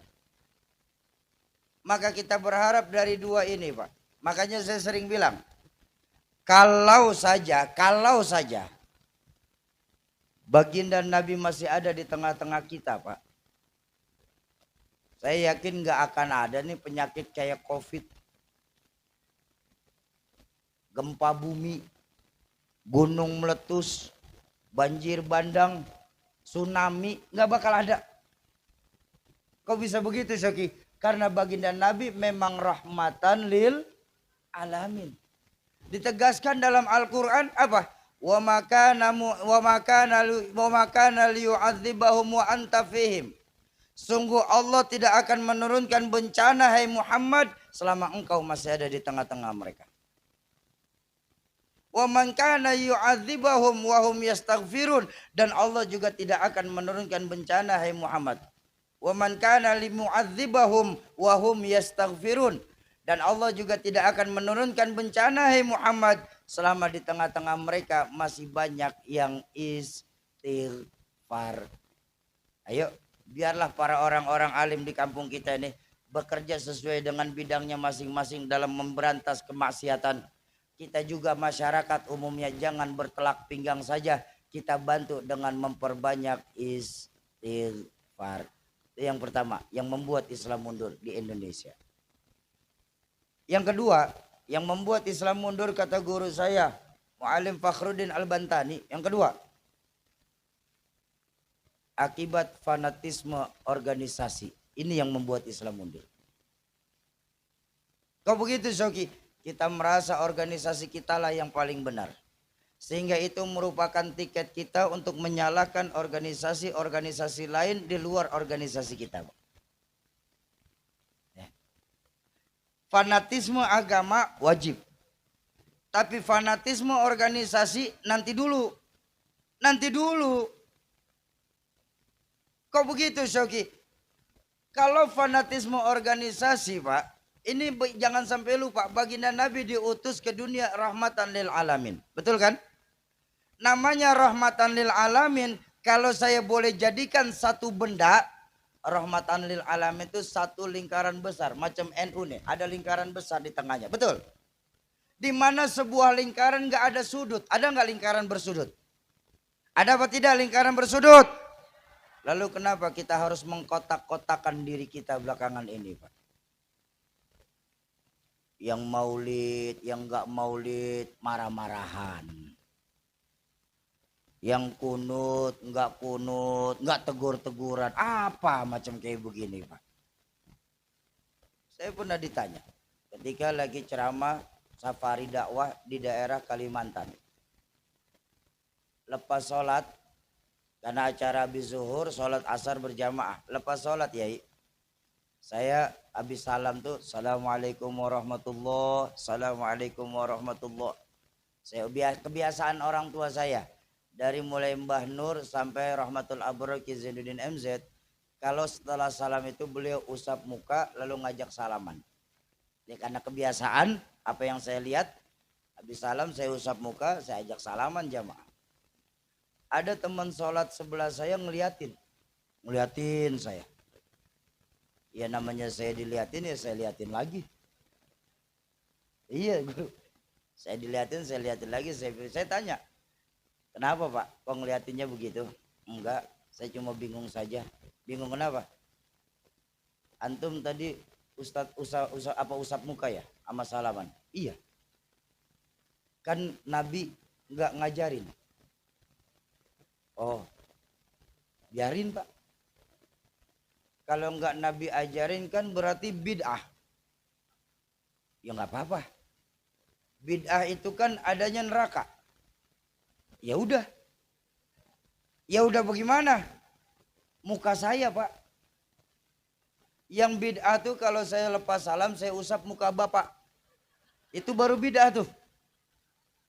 Maka kita berharap dari dua ini, Pak. Makanya saya sering bilang, kalau saja baginda Nabi masih ada di tengah-tengah kita, Pak. Saya yakin nggak akan ada nih penyakit kayak COVID, gempa bumi, gunung meletus, banjir bandang, tsunami, nggak bakal ada. Kok bisa begitu, Syaki? Karena baginda Nabi memang rahmatan lil alamin. Ditegaskan dalam Al-Quran apa? Wa makana liyu'adzibahum wa anta fihim. Sungguh Allah tidak akan menurunkan bencana, hai Muhammad, selama engkau masih ada di tengah-tengah mereka. Wa man kana yu'adzibahum wa hum yastaghfirun, dan Allah juga tidak akan menurunkan bencana, hai Muhammad. Wa man kana limu'adzibahum wa hum yastaghfirun, dan Allah juga tidak akan menurunkan bencana, hai Muhammad, selama di tengah-tengah mereka masih banyak yang istighfar. Ayo, biarlah para orang-orang alim di kampung kita ini bekerja sesuai dengan bidangnya masing-masing dalam memberantas kemaksiatan. Kita juga masyarakat umumnya jangan bertelak pinggang saja. Kita bantu dengan memperbanyak istighfar. Itu yang pertama, yang membuat Islam mundur di Indonesia. Yang kedua, yang membuat Islam mundur kata guru saya, Mu'alim Fakhruddin Al-Bantani. Yang kedua, akibat fanatisme organisasi. Ini yang membuat Islam mundur. Kok begitu, Soki? Kita merasa organisasi kita lah yang paling benar. Sehingga itu merupakan tiket kita untuk menyalahkan organisasi-organisasi lain di luar organisasi kita. Fanatisme agama wajib. Tapi fanatisme organisasi nanti dulu. Nanti dulu. Kok begitu, Syauki? Kalau fanatisme organisasi, Pak, ini jangan sampai lupa, baginda Nabi diutus ke dunia rahmatan lil alamin. Betul kan? Namanya rahmatan lil alamin, kalau saya boleh jadikan satu benda, rahmatan lil alamin itu satu lingkaran besar, macam NU nih, ada lingkaran besar di tengahnya. Betul? Di mana sebuah lingkaran nggak ada sudut. Ada nggak lingkaran bersudut? Ada apa tidak lingkaran bersudut? Lalu kenapa kita harus mengkotak-kotakan diri kita belakangan ini, Pak? Yang maulid, yang nggak maulid, marah-marahan. Yang kunut, nggak tegur-teguran. Apa macam kayak begini, Pak? Saya pernah ditanya ketika lagi ceramah safari dakwah di daerah Kalimantan. Lepas sholat, karena acara habis zuhur, sholat asar berjamaah. Lepas sholat, Yai, saya habis salam tuh, Assalamualaikum warahmatullahi, Assalamualaikum warahmatullahi. Saya kebiasaan orang tua saya, dari mulai Mbah Nur sampai Rahmatul Abrar Ki Zainuddin MZ, kalau setelah salam itu beliau usap muka lalu ngajak salaman. Ya, karena kebiasaan, apa yang saya lihat, habis salam saya usap muka, saya ajak salaman jamaah. Ada teman sholat sebelah saya ngeliatin saya. Ya namanya saya diliatin, ya saya liatin lagi. Iya, guru. Saya diliatin, saya liatin lagi. Saya tanya, kenapa Pak? Kok ngeliatinnya begitu? Enggak, saya cuma bingung saja. Bingung kenapa? Antum tadi Ustadz usap muka ya sama salaman? Iya. Kan Nabi enggak ngajarin. Oh, biarin Pak. Kalau enggak Nabi ajarin kan berarti bid'ah. Ya enggak apa-apa. Bid'ah itu kan adanya neraka. Ya udah. Ya udah bagaimana? Muka saya, Pak. Yang bid'ah tuh kalau saya lepas salam saya usap muka Bapak. Itu baru bid'ah tuh.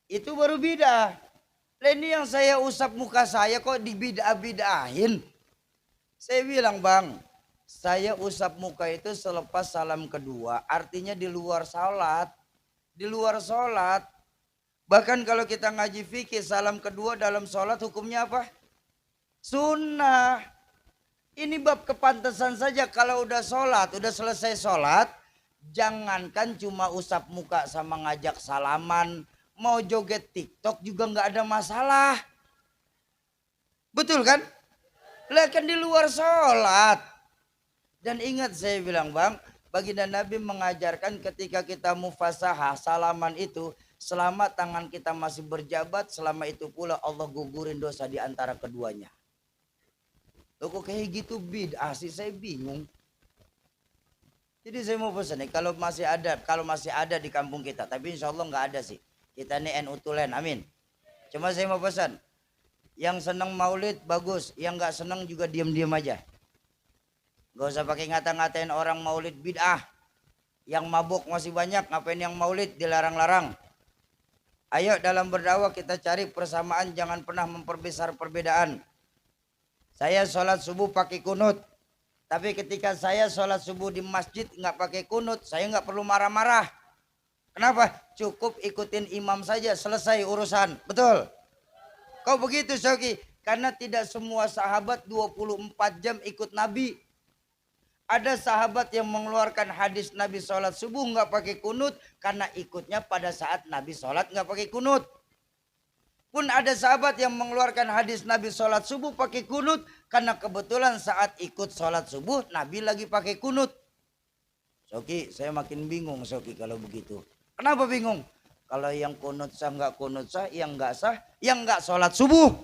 Itu baru bid'ah. Lah ini yang saya usap muka saya kok dibid'ah-bid'ahin. Saya bilang, Bang, saya usap muka itu selepas salam kedua, artinya di luar salat. Di luar salat. Bahkan kalau kita ngaji fikih, salam kedua dalam salat hukumnya apa? Sunnah. Ini bab kepantasan saja, kalau udah salat, udah selesai salat, Jangankan cuma usap muka sama ngajak salaman, mau joget TikTok juga nggak ada masalah. Betul kan? Lah kan di luar sholat. Dan ingat saya bilang bang, baginda Nabi mengajarkan ketika kita mufasahah salaman itu, selama tangan kita masih berjabat, selama itu pula Allah gugurin dosa di antara keduanya. Loh kok kayak gitu bid'ah sih, saya bingung. Jadi saya mau pesan nih, kalau masih ada di kampung kita, tapi insya Allah nggak ada sih. Kita ini NU Tulen, amin. Cuma saya mau pesan, yang senang maulid bagus, yang nggak senang juga diam-diam aja. Gak usah pakai ngata-ngatain orang maulid bid'ah. Yang mabuk masih banyak, ngapain yang maulid dilarang-larang. Ayo dalam berdakwah kita cari persamaan, jangan pernah memperbesar perbedaan. Saya sholat subuh pakai kunut. Tapi ketika saya sholat subuh di masjid nggak pakai kunut, saya nggak perlu marah-marah. Kenapa? Cukup ikutin imam saja, selesai urusan. Betul? Kok begitu Soki? Karena tidak semua sahabat 24 jam ikut Nabi. Ada sahabat yang mengeluarkan hadis Nabi sholat subuh nggak pakai kunut karena ikutnya pada saat Nabi sholat nggak pakai kunut. Pun ada sahabat yang mengeluarkan hadis Nabi sholat subuh pakai kunut karena kebetulan saat ikut sholat subuh Nabi lagi pakai kunut. Soki, saya makin bingung Soki kalau begitu. Kenapa bingung? Kalau yang kunut sah nggak kunut sah, yang nggak sholat subuh.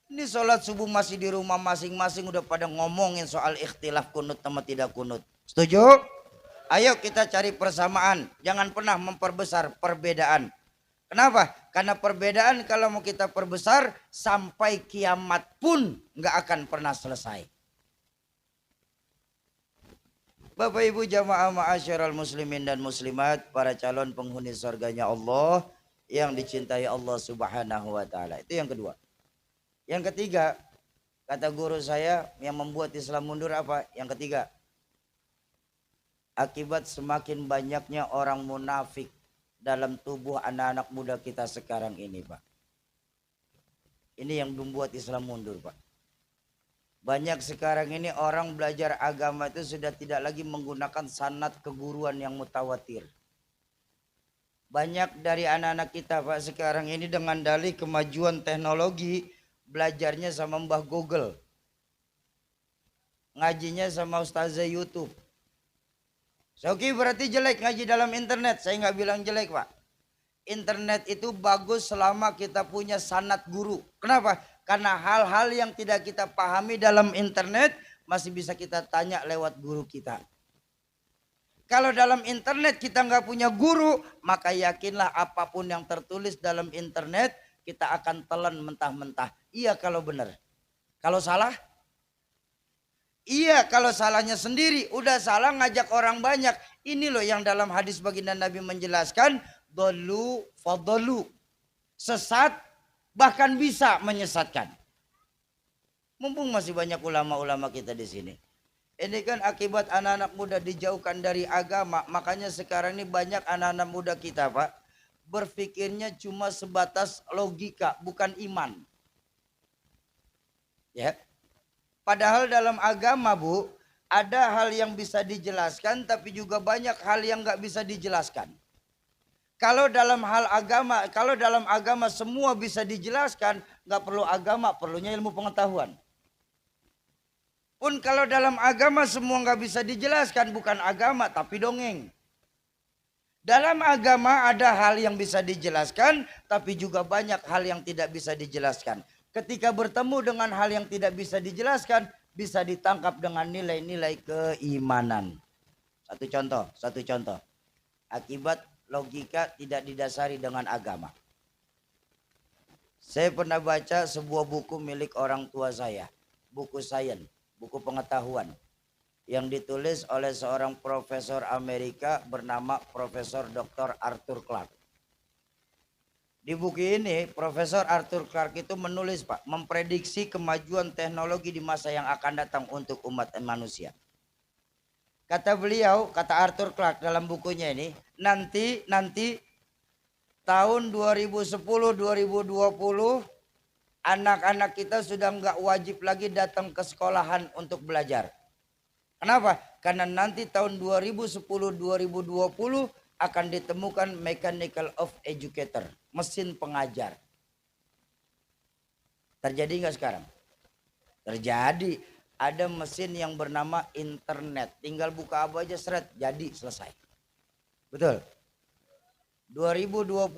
Ini sholat subuh masih di rumah masing-masing udah pada ngomongin soal ikhtilaf kunut sama tidak kunut. Setuju? Ayo kita cari persamaan, jangan pernah memperbesar perbedaan. Kenapa? Karena perbedaan kalau mau kita perbesar sampai kiamat pun nggak akan pernah selesai. Bapak Ibu jamaah ma'asyiral muslimin dan muslimat, para calon penghuni surganya Allah yang dicintai Allah Subhanahu wa taala. Itu yang kedua. Yang ketiga, kata guru saya yang membuat Islam mundur apa? Yang ketiga, akibat semakin banyaknya orang munafik dalam tubuh anak-anak muda kita sekarang ini, Pak. Ini yang membuat Islam mundur, Pak. Banyak sekarang ini orang belajar agama itu sudah tidak lagi menggunakan sanad keguruan yang mutawatir. Banyak dari anak-anak kita, Pak, sekarang ini dengan dalih kemajuan teknologi, belajarnya sama Mbah Google. Ngajinya sama Ustazah YouTube. Soki berarti jelek ngaji dalam internet. Saya nggak bilang jelek Pak. Internet itu bagus selama kita punya sanad guru. Kenapa? Karena hal-hal yang tidak kita pahami dalam internet masih bisa kita tanya lewat guru kita. Kalau dalam internet kita nggak punya guru, maka yakinlah apapun yang tertulis dalam internet kita akan telan mentah-mentah. Iya kalau benar. Kalau salah? Iya kalau salahnya sendiri. Udah salah ngajak orang banyak. Ini loh yang dalam hadis baginda Nabi menjelaskan. Dolu fadolu. Sesat bahkan bisa menyesatkan. Mumpung masih banyak ulama-ulama kita di sini. Ini kan akibat anak-anak muda dijauhkan dari agama. Makanya sekarang ini banyak anak-anak muda kita Pak. Berpikirnya cuma sebatas logika bukan iman. Ya. Padahal dalam agama Bu, ada hal yang bisa dijelaskan tapi juga banyak hal yang nggak bisa dijelaskan. Kalau dalam agama semua bisa dijelaskan, nggak perlu agama, perlunya ilmu pengetahuan. Pun kalau dalam agama semua nggak bisa dijelaskan, bukan agama tapi dongeng. Dalam agama ada hal yang bisa dijelaskan, tapi juga banyak hal yang tidak bisa dijelaskan. Ketika bertemu dengan hal yang tidak bisa dijelaskan, bisa ditangkap dengan nilai-nilai keimanan. Satu contoh. Akibat logika tidak didasari dengan agama. Saya pernah baca sebuah buku milik orang tua saya. Buku sains, buku pengetahuan. Yang ditulis oleh seorang profesor Amerika bernama Profesor Dr. Arthur Clarke. Di buku ini Profesor Arthur Clarke itu menulis Pak, memprediksi kemajuan teknologi di masa yang akan datang untuk umat manusia. Kata beliau, kata Arthur Clarke dalam bukunya ini, nanti tahun 2010-2020 anak-anak kita sudah nggak wajib lagi datang ke sekolahan untuk belajar. Kenapa? Karena nanti tahun 2010-2020 akan ditemukan mechanical of educator, mesin pengajar. Terjadi nggak sekarang? Terjadi. Ada mesin yang bernama internet. Tinggal buka apa aja seret, jadi selesai. Betul. 2022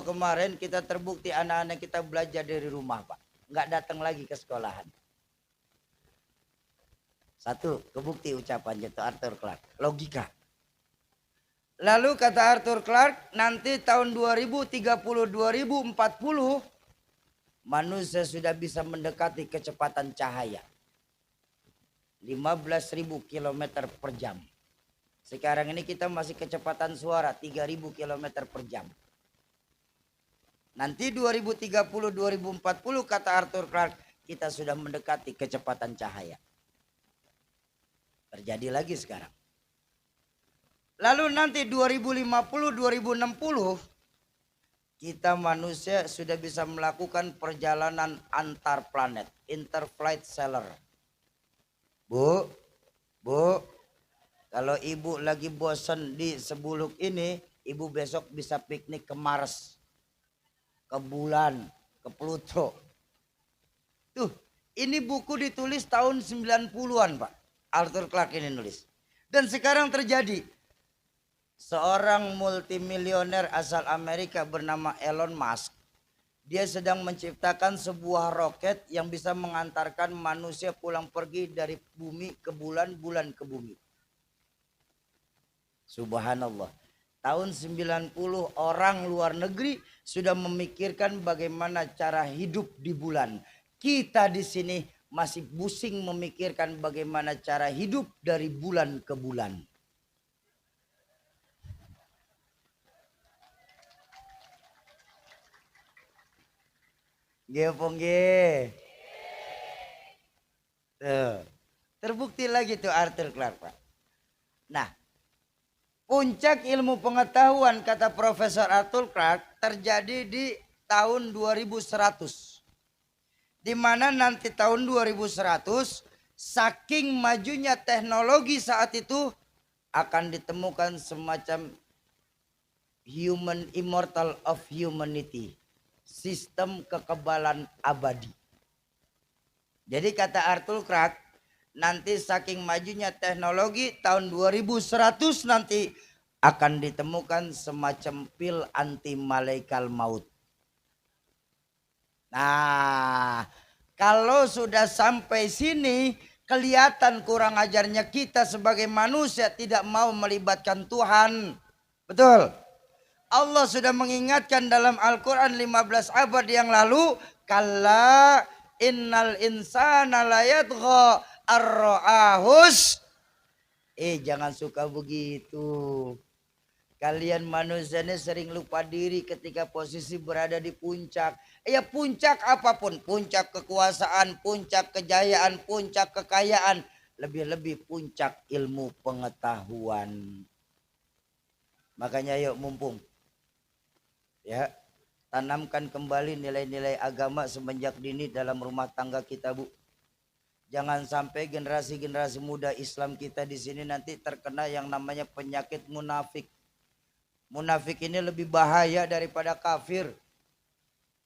kemarin kita terbukti anak-anak kita belajar dari rumah, Pak. Nggak datang lagi ke sekolahan. Satu, kebukti ucapannya itu Arthur Clarke. Logika. Lalu kata Arthur Clarke, nanti tahun 2030-2040 manusia sudah bisa mendekati kecepatan cahaya. 15.000 km per jam. Sekarang ini kita masih kecepatan suara 3.000 km per jam. Nanti 2030-2040 kata Arthur Clarke, kita sudah mendekati kecepatan cahaya. Terjadi lagi sekarang. Lalu nanti 2050-2060 kita manusia sudah bisa melakukan perjalanan antar planet, interflight sailor. Bu, kalau ibu lagi bosan di Sebuluk ini, ibu besok bisa piknik ke Mars, ke bulan, ke Pluto. Tuh, ini buku ditulis tahun 90-an, Pak. Arthur Clarke ini nulis. Dan sekarang terjadi. Seorang multimilioner asal Amerika bernama Elon Musk. Dia sedang menciptakan sebuah roket yang bisa mengantarkan manusia pulang pergi dari bumi ke bulan, bulan ke bumi. Subhanallah. Tahun 90 orang luar negeri sudah memikirkan bagaimana cara hidup di bulan. Kita di sini masih pusing memikirkan bagaimana cara hidup dari bulan ke bulan. Terbukti lagi tuh Arthur Clarke, Pak. Nah, puncak ilmu pengetahuan kata Profesor Arthur Clarke terjadi di tahun 2100. Di mana nanti tahun 2100 saking majunya teknologi saat itu akan ditemukan semacam human immortal of humanity. Sistem kekebalan abadi. Jadi kata Arthur Clarke, nanti saking majunya teknologi tahun 2100 nanti akan ditemukan semacam pil anti malaikat maut. Nah, kalau sudah sampai sini kelihatan kurang ajarnya kita sebagai manusia tidak mau melibatkan Tuhan. Betul. Allah sudah mengingatkan dalam Al-Quran 15 abad yang lalu, kalla innal insana layadgha ar-ra'ahus. Jangan suka begitu. Kalian manusia ini sering lupa diri ketika posisi berada di puncak. Ya puncak apapun, puncak kekuasaan, puncak kejayaan, puncak kekayaan, lebih-lebih puncak ilmu pengetahuan. Makanya yuk mumpung. Ya, tanamkan kembali nilai-nilai agama semenjak dini dalam rumah tangga kita, Bu. Jangan sampai generasi-generasi muda Islam kita di sini nanti terkena yang namanya penyakit munafik. Munafik ini lebih bahaya daripada kafir.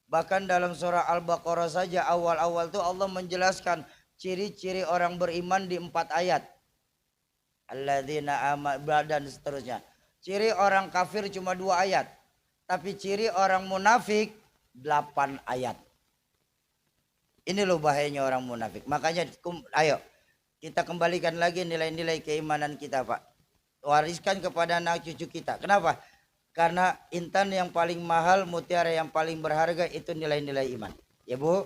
Bahkan dalam surah Al-Baqarah saja awal-awal itu Allah menjelaskan ciri-ciri orang beriman di 4 ayat. Alladzina amanu dan seterusnya. Ciri orang kafir cuma 2 ayat. Tapi ciri orang munafik 8 ayat. Ini loh bahayanya orang munafik. Makanya ayo kita kembalikan lagi nilai-nilai keimanan kita, Pak. Wariskan kepada anak cucu kita. Kenapa? Karena intan yang paling mahal, mutiara yang paling berharga itu nilai-nilai iman. Ya Bu,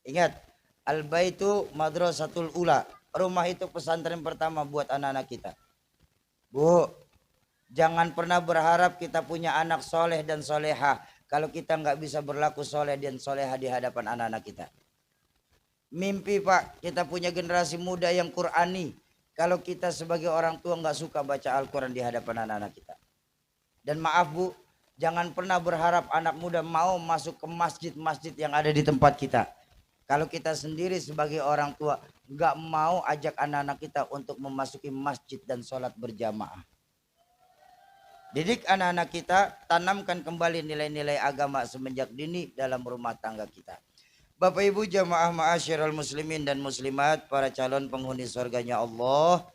ingat. Al-baitu madrasatul ula. Rumah itu pesantren pertama buat anak-anak kita. Bu, jangan pernah berharap kita punya anak soleh dan soleha kalau kita nggak bisa berlaku soleh dan soleha di hadapan anak-anak kita. Mimpi Pak, kita punya generasi muda yang Qurani kalau kita sebagai orang tua nggak suka baca Al-Quran di hadapan anak-anak kita. Dan maaf Bu, jangan pernah berharap anak muda mau masuk ke masjid-masjid yang ada di tempat kita. Kalau kita sendiri sebagai orang tua nggak mau ajak anak-anak kita untuk memasuki masjid dan sholat berjamaah. Didik anak-anak kita, tanamkan kembali nilai-nilai agama semenjak dini dalam rumah tangga kita. Bapak Ibu jamaah ma'asyiral muslimin dan muslimat, para calon penghuni surganya Allah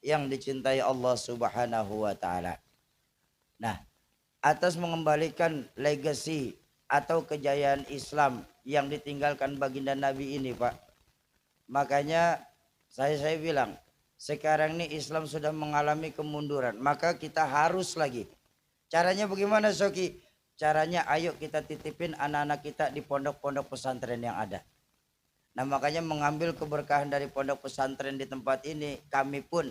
yang dicintai Allah Subhanahu wa taala. Nah, atas mengembalikan legasi atau kejayaan Islam yang ditinggalkan baginda Nabi ini, Pak. Makanya saya bilang, sekarang ini Islam sudah mengalami kemunduran, maka kita harus lagi. Caranya bagaimana, Soki? Caranya ayo kita titipin anak-anak kita di pondok-pondok pesantren yang ada. Nah, makanya mengambil keberkahan dari pondok pesantren di tempat ini, kami pun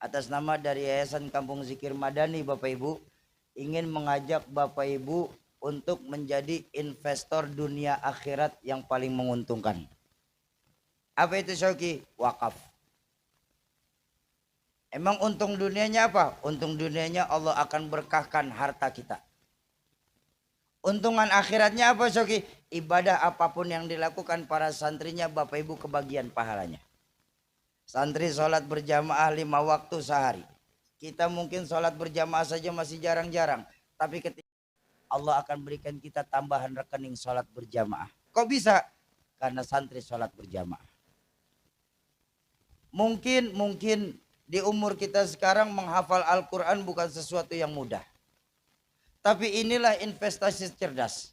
atas nama dari Yayasan Kampung Zikir Madani, Bapak Ibu, ingin mengajak Bapak Ibu untuk menjadi investor dunia akhirat yang paling menguntungkan. Apa itu, Syauki? Wakaf. Emang untung dunianya apa? Untung dunianya Allah akan berkahkan harta kita. Untungan akhiratnya apa, Syauki? Ibadah apapun yang dilakukan para santrinya, Bapak Ibu kebagian pahalanya. Santri sholat berjamaah 5 waktu sehari. Kita mungkin sholat berjamaah saja masih jarang-jarang. Tapi ketika Allah akan berikan kita tambahan rekening sholat berjamaah. Kok bisa? Karena santri sholat berjamaah. Mungkin di umur kita sekarang menghafal Al-Quran bukan sesuatu yang mudah. Tapi inilah investasi cerdas.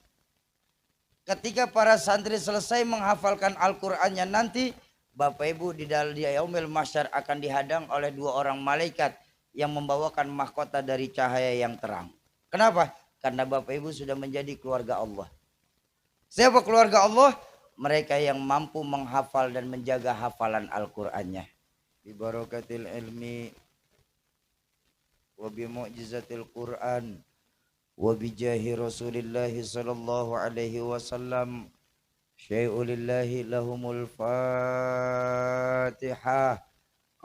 Ketika para santri selesai menghafalkan Al-Qurannya nanti, Bapak Ibu di yaumil mahsyar akan dihadang oleh 2 orang malaikat yang membawakan mahkota dari cahaya yang terang. Kenapa? Karena Bapak Ibu sudah menjadi keluarga Allah. Siapa keluarga Allah? Mereka yang mampu menghafal dan menjaga hafalan Al-Qur'annya. Bi barakatil ilmi wa bi mu'jizatil Qur'an wa bi jahi Rasulillah sallallahu alaihi wasallam. Syai'ulillahi lahumul Fatihah.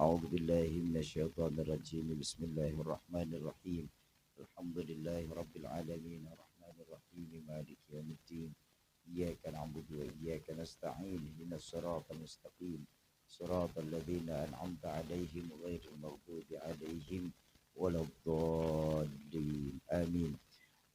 A'udzu billahi minasyaitonir rajim. Bismillahirrahmanirrahim. Alhamdulillahi rabbil alamin arrahmanir rahim maliki yaumiddin. Iyyaka na'budu wa iyyaka nasta'in ihdinas siratal mustaqim siratal ladzina an'amta 'alaihim ghairil maghdubi 'alaihim waladdallin. Amin.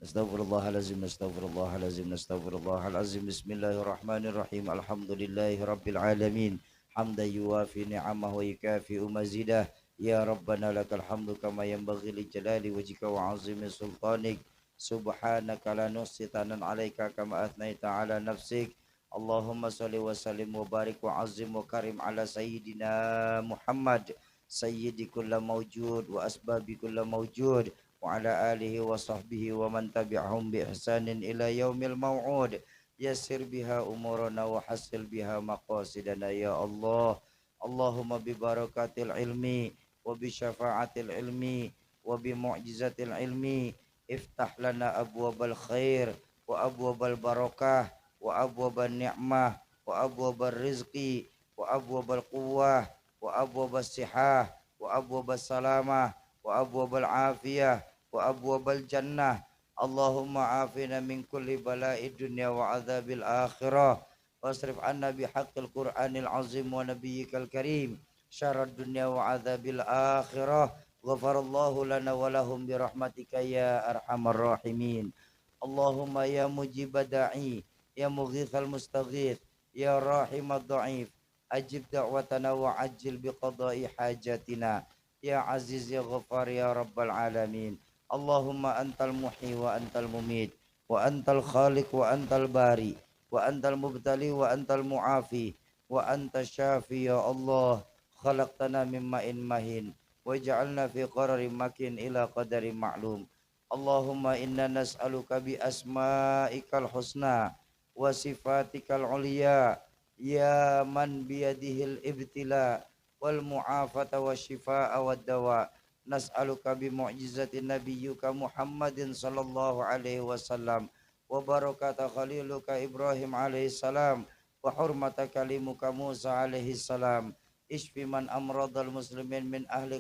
Astaghfirullahalazim, astaghfirullahalazim, astaghfirullahalazim. Bismillahirrahmanirrahim. Alhamdulillahi rabbil alamin. Hamdan yuwafi ni'amahu wa yukafi'u mazidah. Ya Rabbana lakal hamdu kama yanbaghi li jalali wajhika wa 'azimi sultanik. Subhanaka la nuhsi thanan 'alaika kama athnaita 'ala nafsik. Allahumma shalli wa sallim wa barik wa 'azzim wa karim 'ala sayyidina Muhammad sayyidi kulli mawjud wa asbabi kulli mawjud wa 'ala alihi wa sahbihi wa man tabi'ahum bi ihsanin ila yaumil maw'ud. Yassir biha umurana wa hasil biha maqasidana ya Allah. Allahumma bi barakatil ilmi wa bi syafa'atil ilmi wa bi mu'jizatil ilmi iftah lana abwabal khair wa abwabal barakah wa abwabal ni'mah wa abwabal rizqi wa abwabal quwwah wa abwabal sihah wa abwabal salamah wa abwabal afiyah wa abwabal jannah. Allahumma afina min kulli bala'i dunya wa adzabil akhirah wasrif anna bihaqqil qur'anil azim wa nabiyyikal karim syarrad dunya wa adzabil akhirah. Ghafarallahu lana wa lahum birahmatika ya arhamar rahimin. Allahumma ya mujibad da'i ya mughithal mustaghith ya rahimad dha'if ajib da'watana wa ajil biqada'i hajatina ya aziz ya ghafar ya rabbal alamin. Allahumma antal muhyi wa antal mumit wa antal khaliq wa antal bari wa antal mubtali wa antal muafi wa antal syafi ya Allah. Khalaqtana mimma in mahin waj'alna fi qararin makin ila qadarin ma'lum. Allahumma inna nas'aluka bi asma'ikal husna wa sifatikal uliya ya man biyadihil ibtila wal mu'afata wa shifaa wad dawa. Nas'aluka bi mu'jizatin nabiyyuka Muhammadin sallallahu alaihi wasallam wa barakata khaliluka Ibrahim alaihi salam wa hurmata kalimuka Musa alaihi salam. Ishfi man amradal muslimin min ahli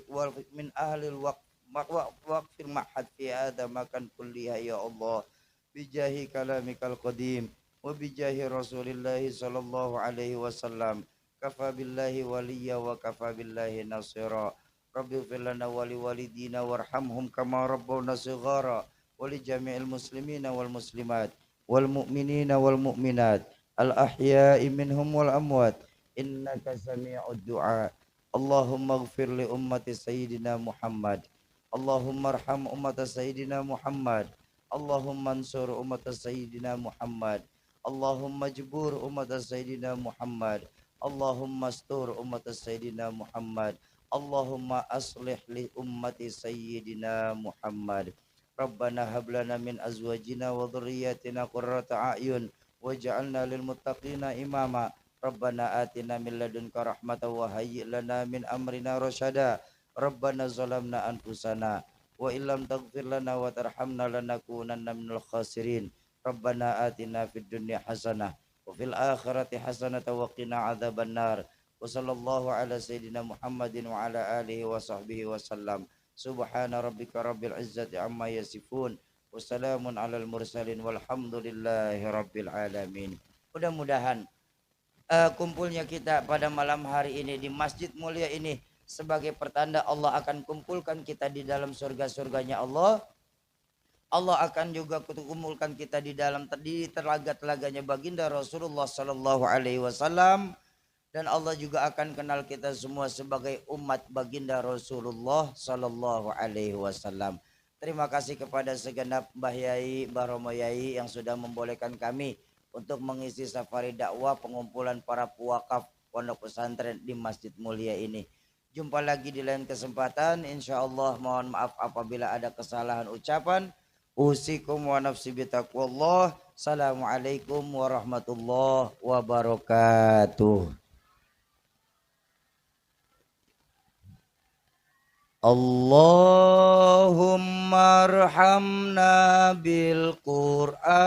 waqfil ma'had fi adam makan kulliha ya Allah bijahi kalamikal qadim وبجاه رسول الله صلى الله عليه وسلم كفى بالله وليا وكفى بالله نصيرا رب اغفر لنا ولوالدينا وارحمهم كما ربونا صغارا ولجميع المسلمين والمسلمات والمؤمنين والمؤمنات الأحياء منهم والأموات إنك سميع الدعاء اللهم اغفر لأمة سيدنا محمد اللهم ارحم أمة سيدنا محمد اللهم انصر أمة سيدنا محمد اللهم اجبر أمة سيدنا محمد اللهم استر أمة سيدنا محمد اللهم أصلح لأمة سيدنا محمد ربنا هب لنا من أزواجنا وذرياتنا قرة أعين واجعلنا للمتقين إماما ربنا آتنا من لدنك رحمة وهيئ لنا من أمرنا رشدا ربنا ظلمنا أنفسنا وإن لم تغفر لنا وترحمنا لنكونن من الخاسرين ربنا آتنا في الدنيا حسنة وفي الآخرة حسنة وقنا عذاب النار وصلى الله على سيدنا محمد وعلى آله وصحبه وسلم سبحان ربك رب العزة عما يصفون وسلام على المرسلين والحمد لله رب العالمين. Mudah-mudahan kumpulnya kita pada malam hari ini di masjid mulia ini sebagai pertanda Allah akan kumpulkan kita di dalam surga-surganya Allah. Allah akan juga kumpulkan kita di dalam telaga-telaganya baginda Rasulullah sallallahu alaihi wasallam, dan Allah juga akan kenal kita semua sebagai umat baginda Rasulullah sallallahu alaihi wasallam. Terima kasih kepada segenap Mbah Yai, Mbah Romo Yai yang sudah membolehkan kami untuk mengisi safari dakwah pengumpulan para puwakaf pondok pesantren di Masjid Mulia ini. Jumpa lagi di lain kesempatan, insyaallah. Mohon maaf apabila ada kesalahan ucapan. Usikum wa nafsi bitaqwallah. Assalamualaikum warahmatullahi wabarakatuh. Allahumma arhamna bil Qur'an.